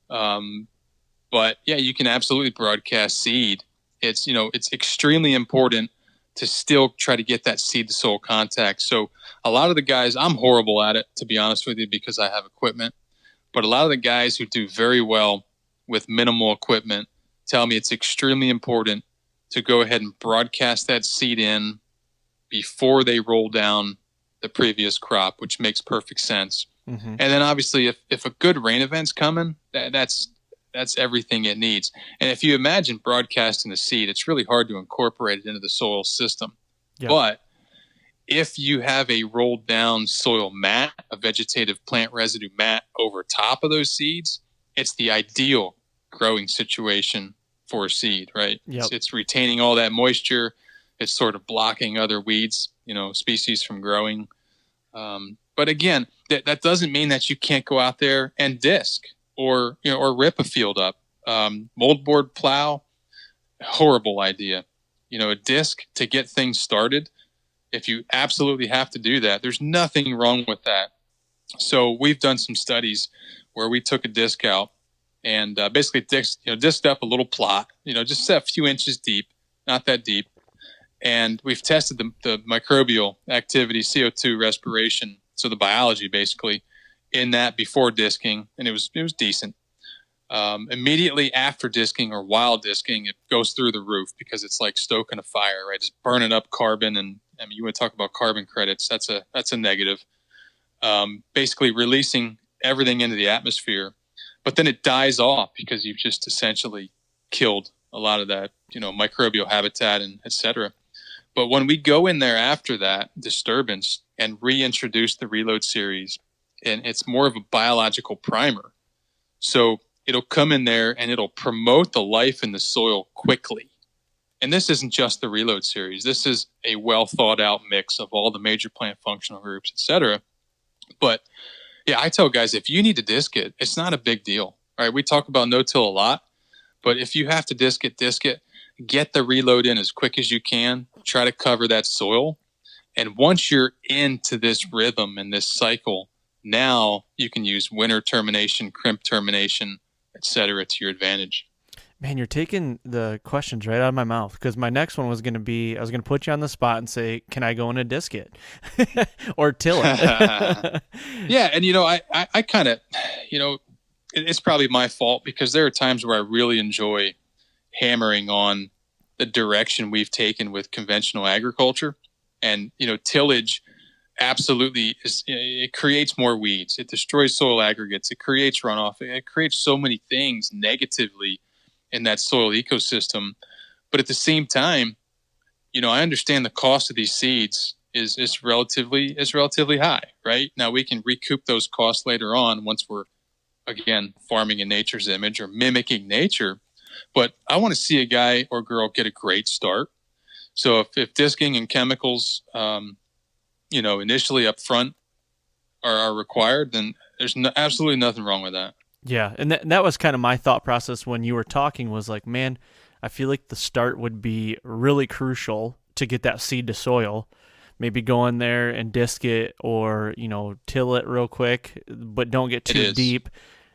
But yeah, you can absolutely broadcast seed. It's extremely important to still try to get that seed to soil contact. So a lot of the guys, I'm horrible at it, to be honest with you, because I have equipment, but a lot of the guys who do very well with minimal equipment tell me it's extremely important to go ahead and broadcast that seed in before they roll down the previous crop, which makes perfect sense. Mm-hmm. And then obviously if a good rain event's coming, that's everything it needs. And if you imagine broadcasting the seed, it's really hard to incorporate it into the soil system. Yep. But if you have a rolled down soil mat, a vegetative plant residue mat over top of those seeds, it's the ideal growing situation for a seed, right? Yep. It's retaining all that moisture. It's sort of blocking other weeds, species from growing. But again, that doesn't mean that you can't go out there and disc or rip a field up. Moldboard plow, horrible idea. A disc to get things started. If you absolutely have to do that, there's nothing wrong with that. So we've done some studies where we took a disc out and basically disked up a little plot, just a few inches deep, not that deep. And we've tested the microbial activity, CO2 respiration, so the biology basically, in that before disking, and it was decent. Immediately after disking or while disking, it goes through the roof because it's like stoking a fire, right? It's burning up carbon, and you want to talk about carbon credits. That's a negative. Basically releasing everything into the atmosphere, but then it dies off because you've just essentially killed a lot of that, microbial habitat and et cetera. But when we go in there after that disturbance and reintroduce the reload series, and it's more of a biological primer. So it'll come in there and it'll promote the life in the soil quickly. And this isn't just the reload series. This is a well thought out mix of all the major plant functional groups, et cetera. But yeah, I tell guys, if you need to disc it, it's not a big deal. All right. We talk about no-till a lot, but if you have to disc it, get the reload in as quick as you can. Try to cover that soil. And once you're into this rhythm and this cycle, now you can use winter termination, crimp termination, et cetera, to your advantage. Man, you're taking the questions right out of my mouth, because my next one was going to be, I was going to put you on the spot and say, can I go in and disc it or till it? Yeah. And, I kind of, it's probably my fault because there are times where I really enjoy hammering on the direction we've taken with conventional agriculture. And, tillage absolutely it creates more weeds. It destroys soil aggregates. It creates runoff. It creates so many things negatively in that soil ecosystem. But at the same time, I understand the cost of these seeds is relatively high, right? Now we can recoup those costs later on once we're, again, farming in nature's image or mimicking nature. But I want to see a guy or girl get a great start. So if disking and chemicals, initially up front are required, then there's absolutely nothing wrong with that. Yeah, and that was kind of my thought process when you were talking, was like, man, I feel like the start would be really crucial to get that seed to soil. Maybe go in there and disc it or, till it real quick, but don't get too deep.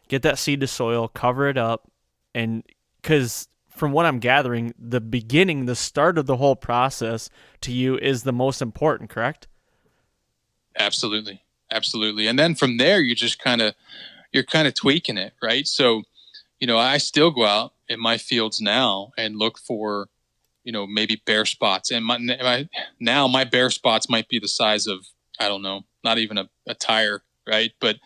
Get that seed to soil, cover it up, and because from what I'm gathering, the start of the whole process to you is the most important, correct? Absolutely. And then from there, you're kind of tweaking it, right? So, I still go out in my fields now and look for, maybe bare spots. And my bare spots might be the size of, I don't know, not even a tire, right? But,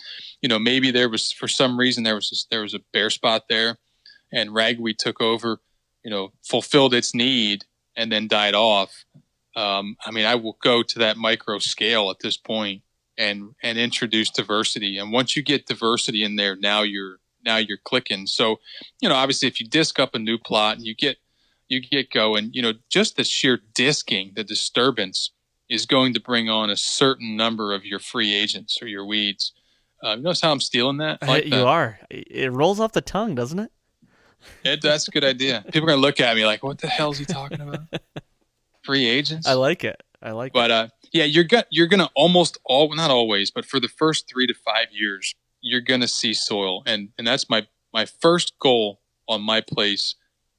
maybe there was, for some reason, there was a bare spot there, and ragweed took over, fulfilled its need and then died off. I will go to that micro scale at this point and introduce diversity. And once you get diversity in there, now you're clicking. So, obviously if you disc up a new plot and you get going, just the sheer disking, the disturbance is going to bring on a certain number of your free agents or your weeds. Notice how I'm stealing that? You are. It rolls off the tongue, doesn't it? That's a good idea. People are going to look at me like, what the hell is he talking about? Free agents? I like it. But yeah, you're gonna almost not always, but for the first 3 to 5 years, you're gonna see soil, and that's my first goal on my place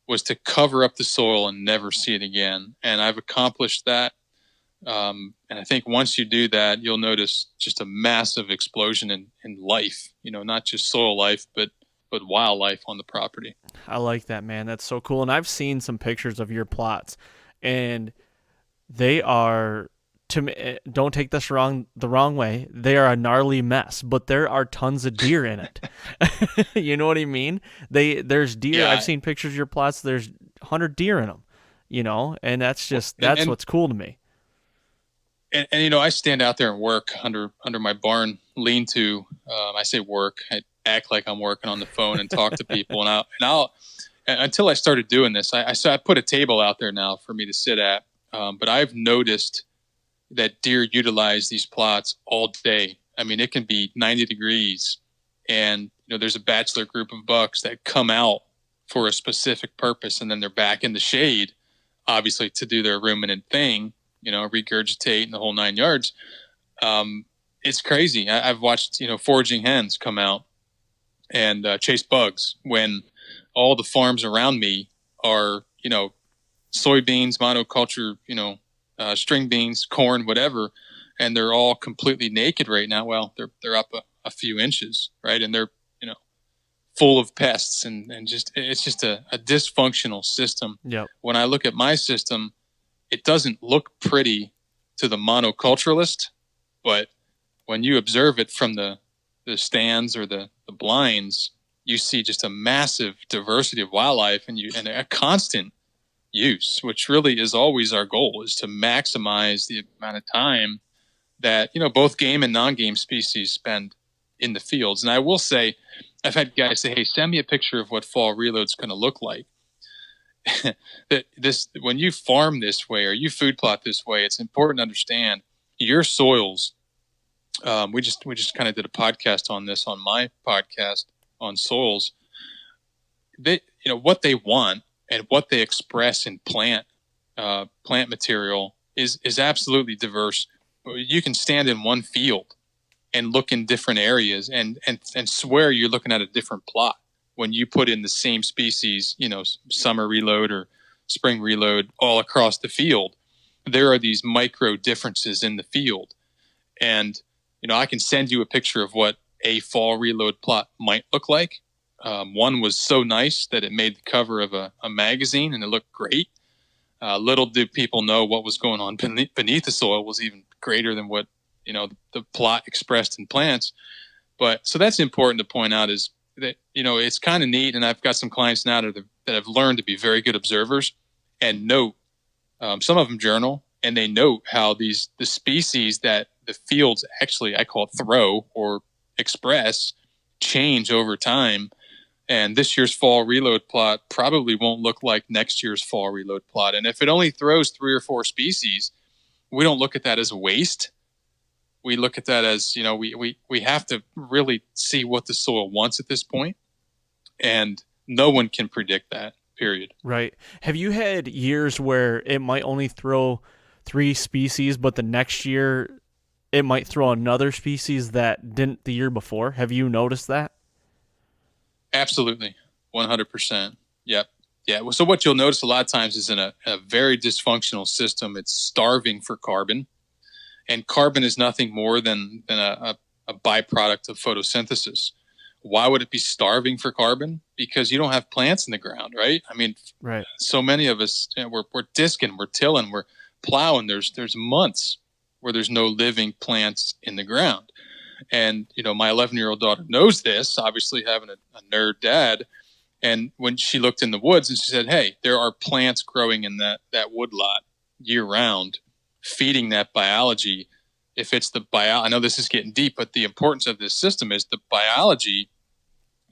was to cover up the soil and never see it again, and I've accomplished that. And I think once you do that, you'll notice just a massive explosion in life. Not just soil life, but wildlife on the property. I like that, man. That's so cool. And I've seen some pictures of your plots, and they are to me, don't take this the wrong way. They are a gnarly mess, but there are tons of deer in it. You know what I mean? There's deer. I've Yeah. seen pictures of your plots. There's 100 deer in them. And And, that's and, what's cool to me. and I stand out there and work under my barn lean-to. I say work. I act like I'm working on the phone and talk to people. And I'll until I started doing this, I put a table out there now for me to sit at. But I've noticed that deer utilize these plots all day. I mean, it can be 90 degrees, and there's a bachelor group of bucks that come out for a specific purpose, and then they're back in the shade, obviously to do their ruminant thing, regurgitate and the whole 9 yards. It's crazy. I've watched foraging hens come out and chase bugs when all the farms around me are soybeans, monoculture, string beans, corn, whatever, and they're all completely naked right now. Well, they're up a few inches, right, and they're full of pests and it's just a dysfunctional system. Yep. When I look at my system, it doesn't look pretty to the monoculturalist, but when you observe it from the stands or the blinds, you see just a massive diversity of wildlife and a constant use, which really is always our goal, is to maximize the amount of time that both game and non-game species spend in the fields. And I will say, I've had guys say, "Hey, send me a picture of what fall reload's going to look like." When you farm this way or you food plot this way, it's important to understand your soils. We just kind of did a podcast on this on my podcast on soils. They what they want and what they express in plant material is absolutely diverse. You can stand in one field and look in different areas and swear you're looking at a different plot when you put in the same species, summer reload or spring reload all across the field. There are these micro differences in the field. And, I can send you a picture of what a fall reload plot might look like. One was so nice that it made the cover of a magazine and it looked great. Little do people know what was going on beneath the soil was even greater than what the plot expressed in plants. But so that's important to point out is that it's kind of neat, and I've got some clients now that have learned to be very good observers and note. Some of them journal, and they note how the species that the fields actually, I call it throw or express, change over time. And this year's fall reload plot probably won't look like next year's fall reload plot. And if it only throws 3 or 4 species, we don't look at that as a waste. We look at that as, we have to really see what the soil wants at this point, and no one can predict that, period. Right. Have you had years where it might only throw 3 species, but the next year it might throw another species that didn't the year before? Have you noticed that? Absolutely. 100%. Yep. Yeah. So what you'll notice a lot of times is in a very dysfunctional system, it's starving for carbon. And carbon is nothing more than a byproduct of photosynthesis. Why would it be starving for carbon? Because you don't have plants in the ground, right? I mean, right. So many of us, we're disking, we're tilling, we're plowing. There's months where there's no living plants in the ground. And, my 11-year-old daughter knows this, obviously having a nerd dad. And when she looked in the woods and she said, "Hey, there are plants growing in that wood lot year round, feeding that biology." If it's I know this is getting deep, but the importance of this system is the biology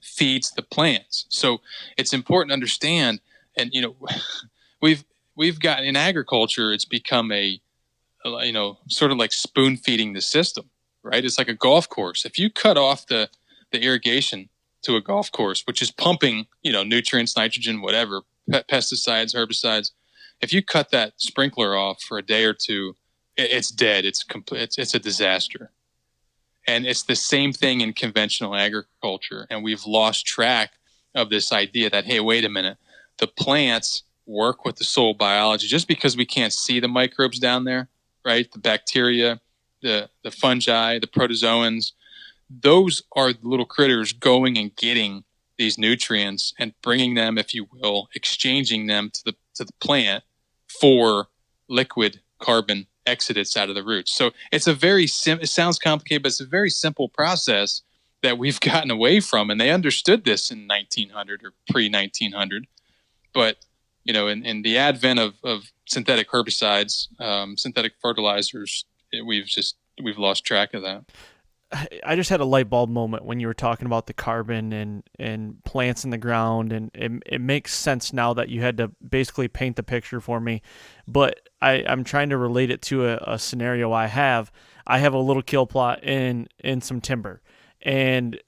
feeds the plants. So it's important to understand. And, we've got in agriculture, it's become sort of like spoon feeding the system, right? It's like a golf course. If you cut off the irrigation to a golf course, which is pumping, nutrients, nitrogen, whatever, pesticides, herbicides, if you cut that sprinkler off for a day or two, it's dead. It's complete. It's a disaster. And it's the same thing in conventional agriculture. And we've lost track of this idea that, hey, wait a minute, the plants work with the soil biology. Just because we can't see the microbes down there, right? The bacteria, the fungi, the protozoans, those are the little critters going and getting these nutrients and bringing them, if you will, exchanging them to the plant for liquid carbon exudates out of the roots. So it's a it sounds complicated, but it's a very simple process that we've gotten away from. And they understood this in 1900 or pre-1900. But, in the advent of synthetic herbicides, synthetic fertilizers, we've lost track of that. I just had a light bulb moment when you were talking about the carbon and plants in the ground, and it makes sense now that you had to basically paint the picture for me. But I'm trying to relate it to a scenario I have. I have a little kill plot in some timber, and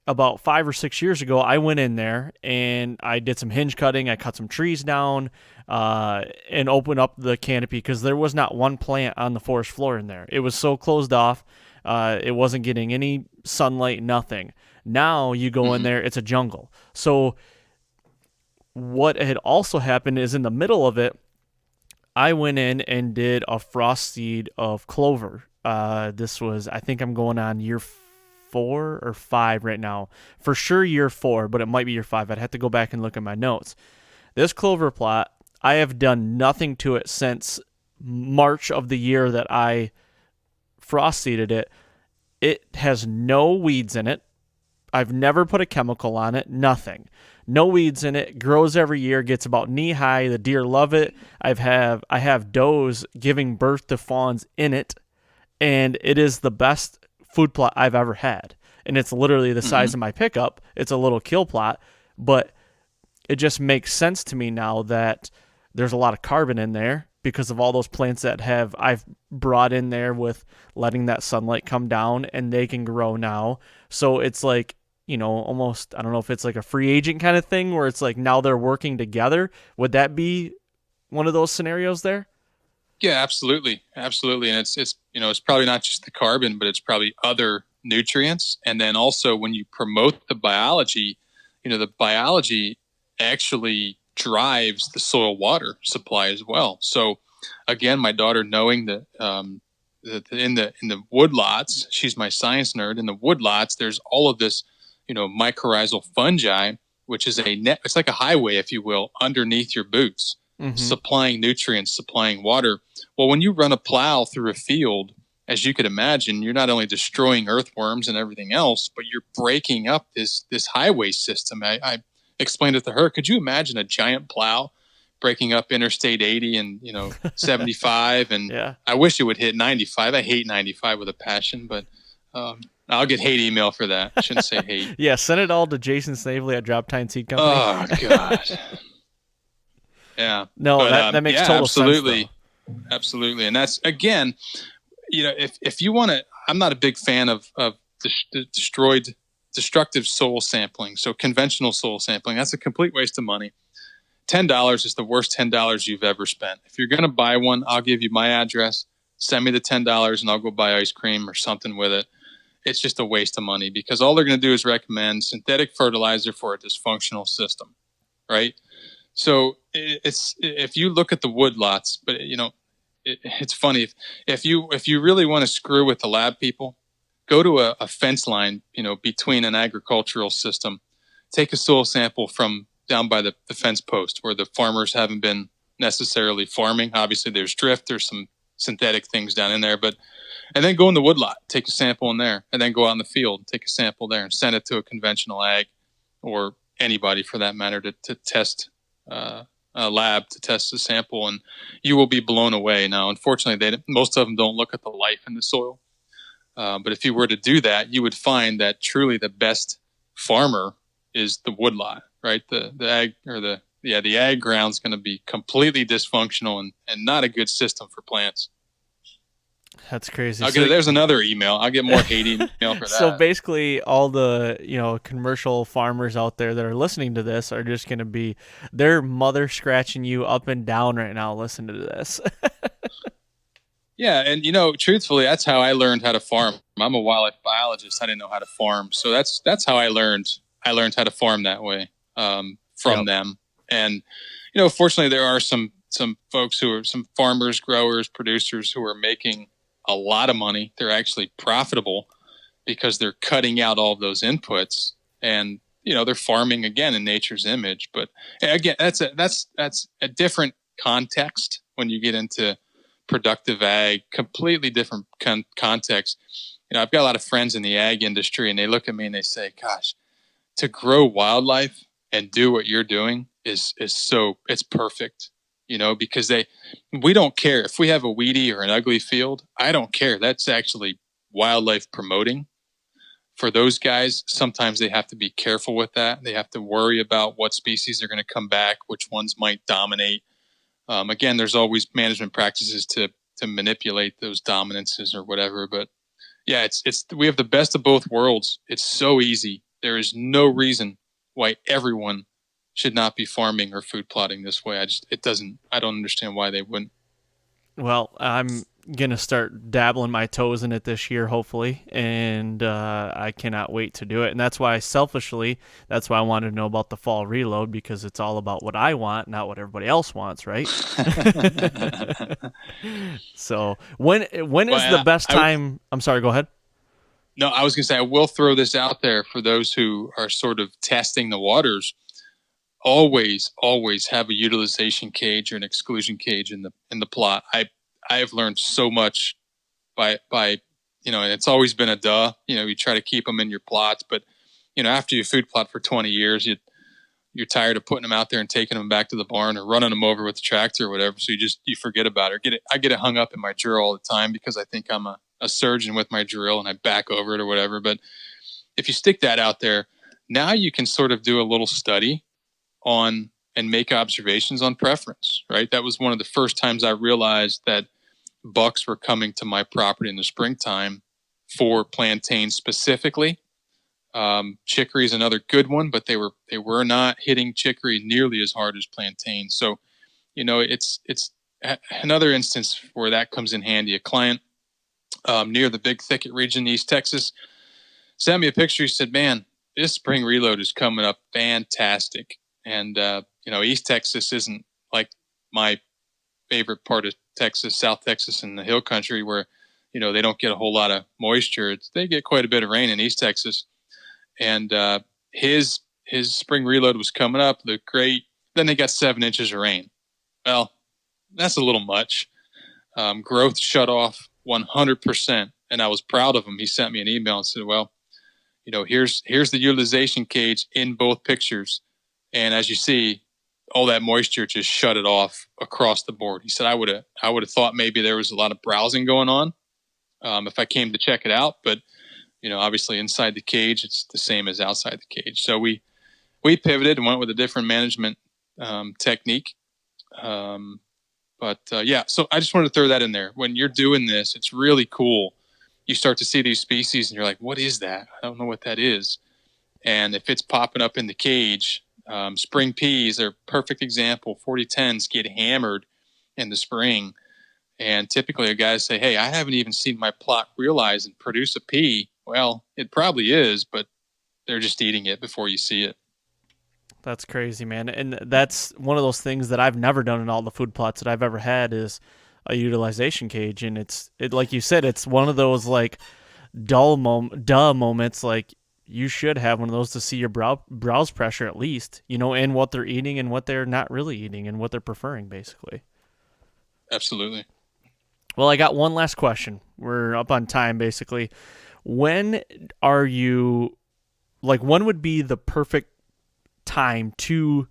about 5 or 6 years ago, I went in there and I did some hinge cutting. I cut some trees down and opened up the canopy because there was not one plant on the forest floor in there. It was so closed off. It wasn't getting any sunlight, nothing. Now you go in there, it's a jungle. So what had also happened is in the middle of it, I went in and did a frost seed of clover. This was, I think I'm going on year 4 or 5 right now. For sure year 4, but it might be year 5. I'd have to go back and look at my notes. This clover plot, I have done nothing to it since March of the year that I frost seeded it. It has no weeds in it. I've never put a chemical on it. Nothing. No weeds in it. Grows every year. Gets about knee high. The deer love it. I have does giving birth to fawns in it, and it is the best food plot I've ever had. And it's literally the size of my pickup. It's a little kill plot, but it just makes sense to me now that there's a lot of carbon in there because of all those plants that I've brought in there with letting that sunlight come down, and they can grow now. So it's like, almost, I don't know if it's like a free agent kind of thing where it's like now they're working together. Would that be one of those scenarios there? Yeah, absolutely. Absolutely. And it's probably not just the carbon, but it's probably other nutrients. And then also when you promote the biology, the biology actually drives the soil water supply as well. So again, my daughter, knowing that in the woodlots, she's my science nerd. In the woodlots, there's all of this, mycorrhizal fungi, which is it's like a highway, if you will, underneath your boots, supplying nutrients, supplying water. Well, when you run a plow through a field, as you could imagine, you're not only destroying earthworms and everything else, but you're breaking up this highway system. I explained it to her. Could you imagine a giant plow breaking up Interstate 80 and 75? And yeah. I wish it would hit 95. I hate 95 with a passion, but I'll get hate email for that. I shouldn't say hate. Yeah, send it all to Jason Snavaly at Drop Tine Seed Company. Oh God. Yeah. No, but, that makes total absolutely. sense. Absolutely. And that's, again, if you want to, I'm not a big fan of destructive soil sampling. So conventional soil sampling, that's a complete waste of money. $10 is the worst $10 you've ever spent. If you're going to buy one, I'll give you my address, send me the $10 and I'll go buy ice cream or something with it. It's just a waste of money because all they're going to do is recommend synthetic fertilizer for a dysfunctional system, right? So if you look at the woodlots, but it's funny if you really want to screw with the lab people, go to a fence line, between an agricultural system, take a soil sample from down by the fence post where the farmers haven't been necessarily farming. Obviously, there's drift, there's some synthetic things down in there, and then go in the woodlot, take a sample in there, and then go out in the field, take a sample there, and send it to a conventional ag or anybody for that matter to test. A lab to test the sample, and you will be blown away. Now, unfortunately, most of them don't look at the life in the soil. But if you were to do that, you would find that truly the best farmer is the woodlot, right? The ag ground's going to be completely dysfunctional and not a good system for plants. That's crazy. There's another email. I'll get more hate email for that. So basically, all the commercial farmers out there that are listening to this are just going to be their mother scratching you up and down right now. Listen to this. Yeah, and truthfully, that's how I learned how to farm. I'm a wildlife biologist. I didn't know how to farm, so that's how I learned. I learned how to farm that way from them. And fortunately, there are some folks who are some farmers, growers, producers who are making a lot of money. They're actually profitable because they're cutting out all of those inputs, and they're farming again in nature's image. But again, that's a different context when you get into productive ag, completely different context. I've got a lot of friends in the ag industry, and they look at me and they say, "Gosh, to grow wildlife and do what you're doing is so it's perfect." Because we don't care if we have a weedy or an ugly field. I don't care. That's actually wildlife promoting. For those guys, sometimes they have to be careful with that. They have to worry about what species are going to come back, which ones might dominate. Again, there's always management practices to manipulate those dominances or whatever. But yeah, it's we have the best of both worlds. It's so easy. There is no reason why everyone should not be farming or food plotting this way. I don't understand why they wouldn't. Well, I'm going to start dabbling my toes in it this year, hopefully, and I cannot wait to do it. And that's why, selfishly, that's why I wanted to know about the fall reload, because it's all about what I want, not what everybody else wants, right? So when is the best time? I'm sorry, go ahead. No, I was going to say, I will throw this out there for those who are sort of testing the waters. Always have a utilization cage or an exclusion cage in the plot. I have learned so much by and it's always been a duh. You try to keep them in your plots, but after you food plot for 20 years, you're tired of putting them out there and taking them back to the barn or running them over with the tractor or whatever. So you forget about it. I get it hung up in my drill all the time because I think I'm a surgeon with my drill and I back over it or whatever. But if you stick that out there, now you can sort of do a little study on and make observations on preference, right? That was one of the first times I realized that bucks were coming to my property in the springtime for plantains specifically. Chicory is another good one, but they were not hitting chicory nearly as hard as plantains. So, it's another instance where that comes in handy. A client near the Big Thicket region, East Texas, sent me a picture. He said, "Man, this spring reload is coming up fantastic." And East Texas isn't like my favorite part of Texas, South Texas, and the hill country where they don't get a whole lot of moisture. They get quite a bit of rain in East Texas. And his spring reload was coming up, looked great. Then they got 7 inches of rain. Well, that's a little much. Growth shut off 100%, and I was proud of him. He sent me an email and said, "Well, here's the utilization cage in both pictures, and as you see, all that moisture just shut it off across the board." He said, "I would have thought maybe there was a lot of browsing going on if I came to check it out, but." Obviously inside the cage, it's the same as outside the cage. So we pivoted and went with a different management technique. Yeah, so I just wanted to throw that in there. When you're doing this, it's really cool. You start to see these species and you're like, what is that? I don't know what that is. And if it's popping up in the cage, spring peas are a perfect example. 4010s get hammered in the spring. And typically a guy say, "Hey, I haven't even seen my plot realize and produce a pea." Well, it probably is, but they're just eating it before you see it. That's crazy, man. And that's one of those things that I've never done in all the food plots that I've ever had is a utilization cage. And it like you said, it's one of those like duh moments. Like you should have one of those to see your browse pressure at least, and what they're eating and what they're not really eating and what they're preferring, basically. Absolutely. Well, I got one last question. We're up on time, basically. When would be the perfect time to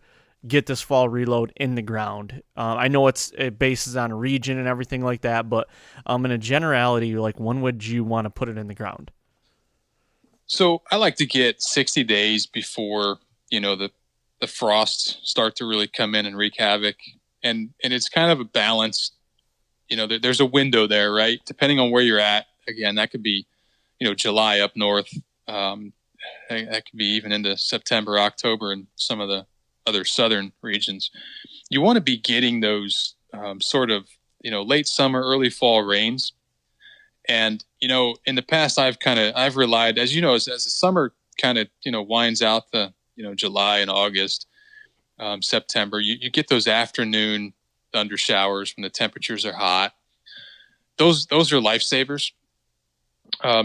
get this fall reload in the ground? I know it bases on a region and everything like that, but in a generality, like when would you want to put it in the ground? So I like to get 60 days before, the frosts start to really come in and wreak havoc. And it's kind of a balance. There's a window there, right? Depending on where you're at. Again, that could be, July up north. That could be even into September, October, and some of the other southern regions. You want to be getting those sort of, late summer, early fall rains. And, in the past, I've relied, as the summer kind of, winds out the, July and August, September, you get those afternoon thunder showers when the temperatures are hot. Those are lifesavers.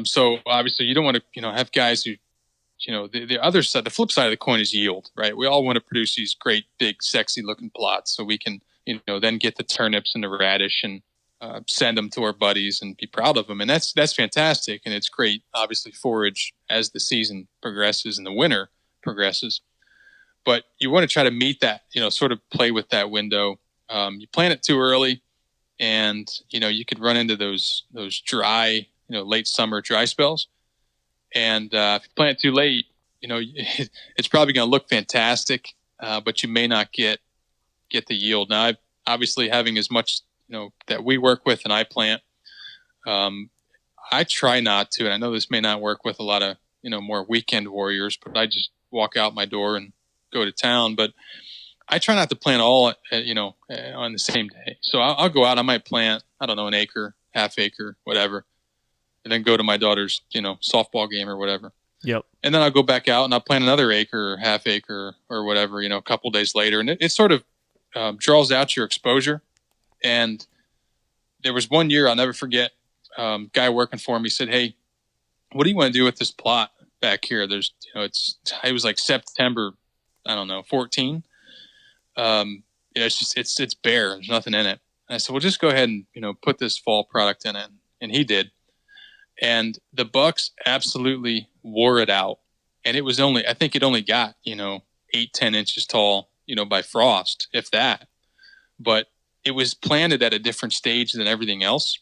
So obviously you don't want to, have guys who, the other side, the flip side of the coin is yield, right? We all want to produce these great, big, sexy looking plots so we can, then get the turnips and the radish and send them to our buddies and be proud of them. And that's fantastic. And it's great, obviously, forage as the season progresses and the winter progresses. But you want to try to meet that, sort of play with that window. You plant it too early, and you could run into those dry, late summer dry spells. And if you plant it too late, it's probably going to look fantastic, but you may not get the yield. Now, obviously, having as much that we work with and I plant, I try not to, and I know this may not work with a lot of more weekend warriors, but I just walk out my door and go to town. But I try not to plant all on the same day. So I'll go out, I might plant, I don't know, an acre, half acre, whatever, and then go to my daughter's softball game or whatever. Yep. And then I'll go back out and I'll plant another acre or half acre or whatever, a couple days later. And it sort of draws out your exposure. And there was one year I'll never forget, guy working for me said, "Hey, what do you want to do with this plot back here?" There's, it was like September, I don't know, 14. It's bare. There's nothing in it. And I said, "Well, just go ahead and, put this fall product in it." And he did. And the bucks absolutely wore it out. And it was I think it only got, 8-10 inches tall, by frost, if that. But it was planted at a different stage than everything else.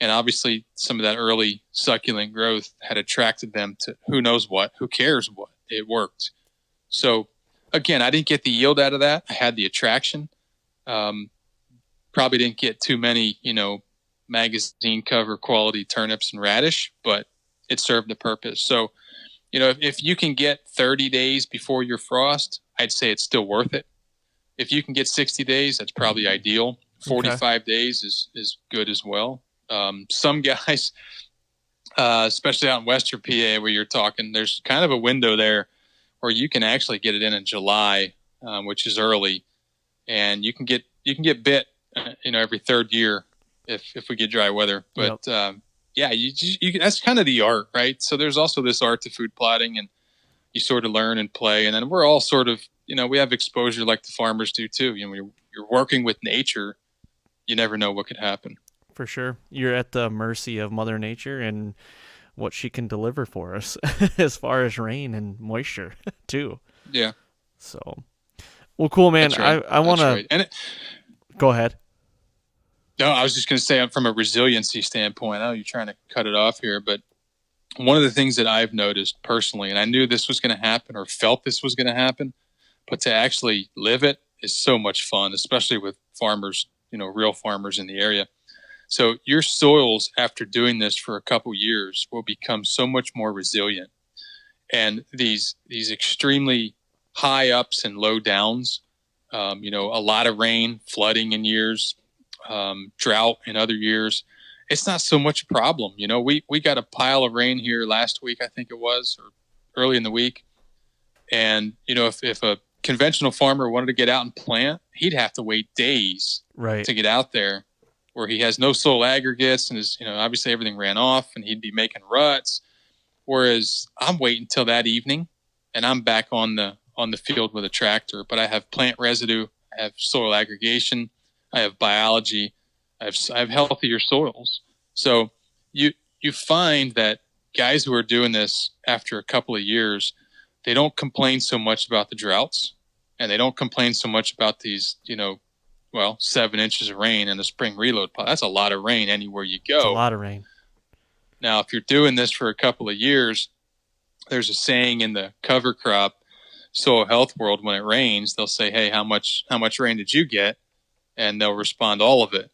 And obviously some of that early succulent growth had attracted them to who knows what, who cares what. It worked. So again, I didn't get the yield out of that. I had the attraction. Probably didn't get too many, magazine cover quality turnips and radish, but it served the purpose. So, if you can get 30 days before your frost, I'd say it's still worth it. If you can get 60 days, that's probably ideal. 45 days is good as well. Some guys, especially out in Western PA where you're talking, there's kind of a window there where you can actually get it in July, which is early, and you can get bit, every third year if we get dry weather. But that's kind of the art, right? So there's also this art to food plotting, and you sort of learn and play, and then we're all sort of, we have exposure like the farmers do too. You're working with nature. You never know what could happen. For sure. You're at the mercy of Mother Nature and what she can deliver for us as far as rain and moisture too. Yeah. So, well, cool, man. Right. I want right. to go ahead. No, I was just going to say, from a resiliency standpoint, I know you're trying to cut it off here, but one of the things that I've noticed personally, and I knew this was going to happen or felt this was going to happen, but to actually live it is so much fun, especially with farmers, real farmers in the area. So your soils, after doing this for a couple years, will become so much more resilient. And these extremely high ups and low downs, a lot of rain, flooding in years, drought in other years, it's not so much a problem. We got a pile of rain here last week, I think it was, or early in the week. And, if a conventional farmer wanted to get out and plant, he'd have to wait days to get out there, where he has no soil aggregates and is, obviously everything ran off, and he'd be making ruts. Whereas I'm waiting till that evening and I'm back on the field with a tractor, but I have plant residue, I have soil aggregation, I have biology, I have healthier soils. So you find that guys who are doing this after a couple of years, they don't complain so much about the droughts, and they don't complain so much about these, 7 inches of rain in the spring reload pot. That's a lot of rain anywhere you go. It's a lot of rain. Now, if you're doing this for a couple of years, there's a saying in the cover crop soil health world, when it rains, they'll say, "Hey, how much rain did you get?" And they'll respond, "All of it."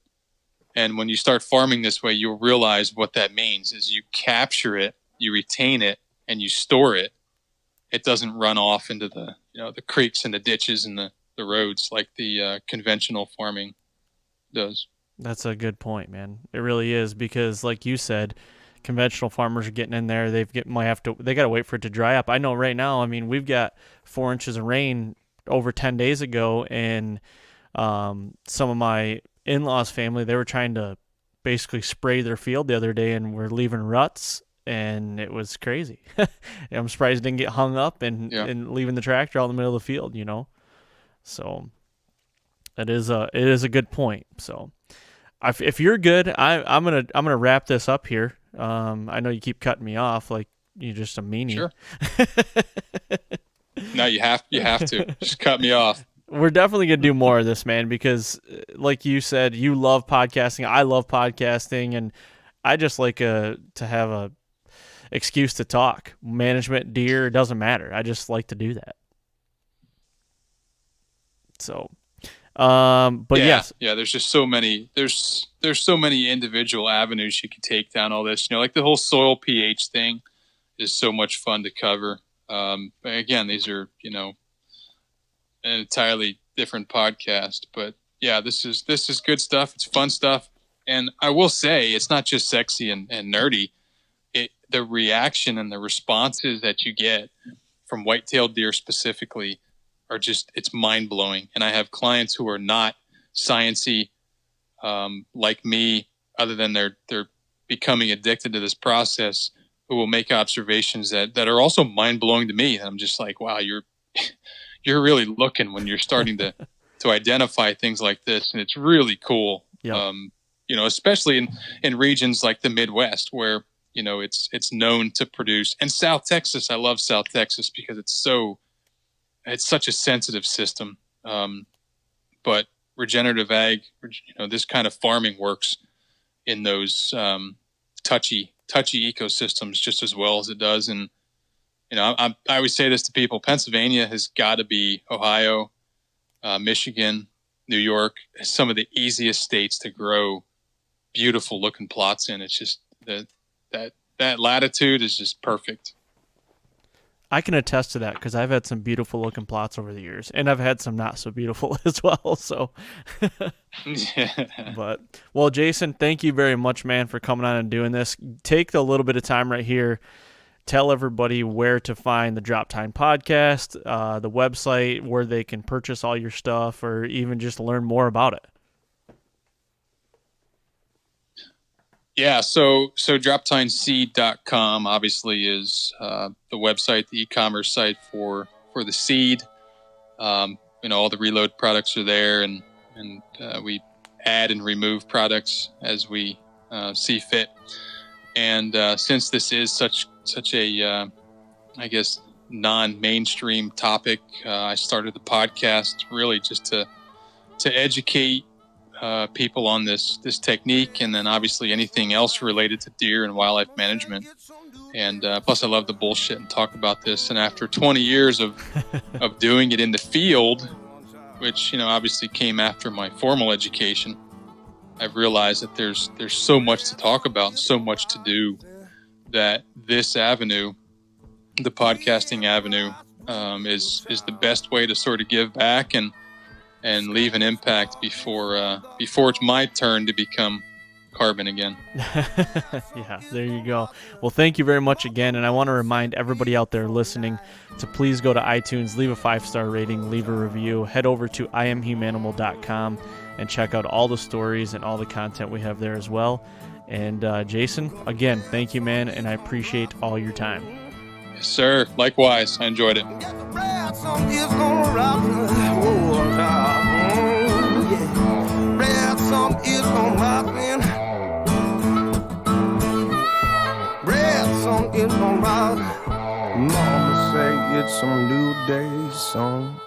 And when you start farming this way, you'll realize what that means is you capture it, you retain it, and you store it. It doesn't run off into the, the creeks and the ditches and the roads like the conventional farming does. That's a good point, man. It really is, because like you said, conventional farmers are getting in there. They got to wait for it to dry up. I know right now, we've got 4 inches of rain over 10 days ago, and some of my in-laws' family, they were trying to basically spray their field the other day, and we're leaving ruts, and it was crazy. I'm surprised it didn't get hung up and leaving the tractor out in the middle of the field, So it is a good point. So if you're good, I'm gonna wrap this up here. I know you keep cutting me off like you're just a meanie. Sure. No, you have to just cut me off. We're definitely gonna do more of this, man, because like you said, you love podcasting. I love podcasting, and I just like to have a excuse to talk. Management, deer, it doesn't matter. I just like to do that. So, but yes, there's just so many. There's so many individual avenues you can take down all this. Like the whole soil pH thing is so much fun to cover. Again, these are an entirely different podcast, but yeah, this is good stuff. It's fun stuff, and I will say it's not just sexy and nerdy. The reaction and the responses that you get from white-tailed deer specifically are just, it's mind-blowing. And I have clients who are not sciencey like me, other than they're becoming addicted to this process, who will make observations that are also mind-blowing to me. And I'm just like, wow, you're really looking when you're starting to identify things like this. And it's really cool. Yep. Especially in regions like the Midwest, where it's known to produce. And South Texas, I love South Texas because it's such a sensitive system. But regenerative ag, this kind of farming works in those touchy ecosystems just as well as it does. And I always say this to people: Pennsylvania has got to be Ohio, Michigan, New York, some of the easiest states to grow beautiful looking plots in. It's just that latitude is just perfect. I can attest to that because I've had some beautiful looking plots over the years, and I've had some not so beautiful as well. So, but well, Jason, thank you very much, man, for coming on and doing this. Take a little bit of time right here. Tell everybody where to find the Drop Time podcast, the website where they can purchase all your stuff, or even just learn more about it. Yeah, so droptimeseed.com obviously is the website, the e-commerce site for the seed. All the reload products are there, and we add and remove products as we see fit. And since this is such a I guess non-mainstream topic, I started the podcast really just to educate people on this technique, and then obviously anything else related to deer and wildlife management. And plus I love the bullshit and talk about this. And after 20 years of doing it in the field, which obviously came after my formal education, I've realized that there's so much to talk about and so much to do, that this avenue, the podcasting avenue, is the best way to sort of give back and leave an impact before it's my turn to become carbon again. Yeah, there you go. Well, thank you very much again, and I want to remind everybody out there listening to please go to iTunes, leave a 5-star rating, leave a review, head over to IamHumanimal.com and check out all the stories and all the content we have there as well. And Jason, again, thank you, man, and I appreciate all your time. Yes, sir. Likewise, I enjoyed it. Mama say it's some new day song.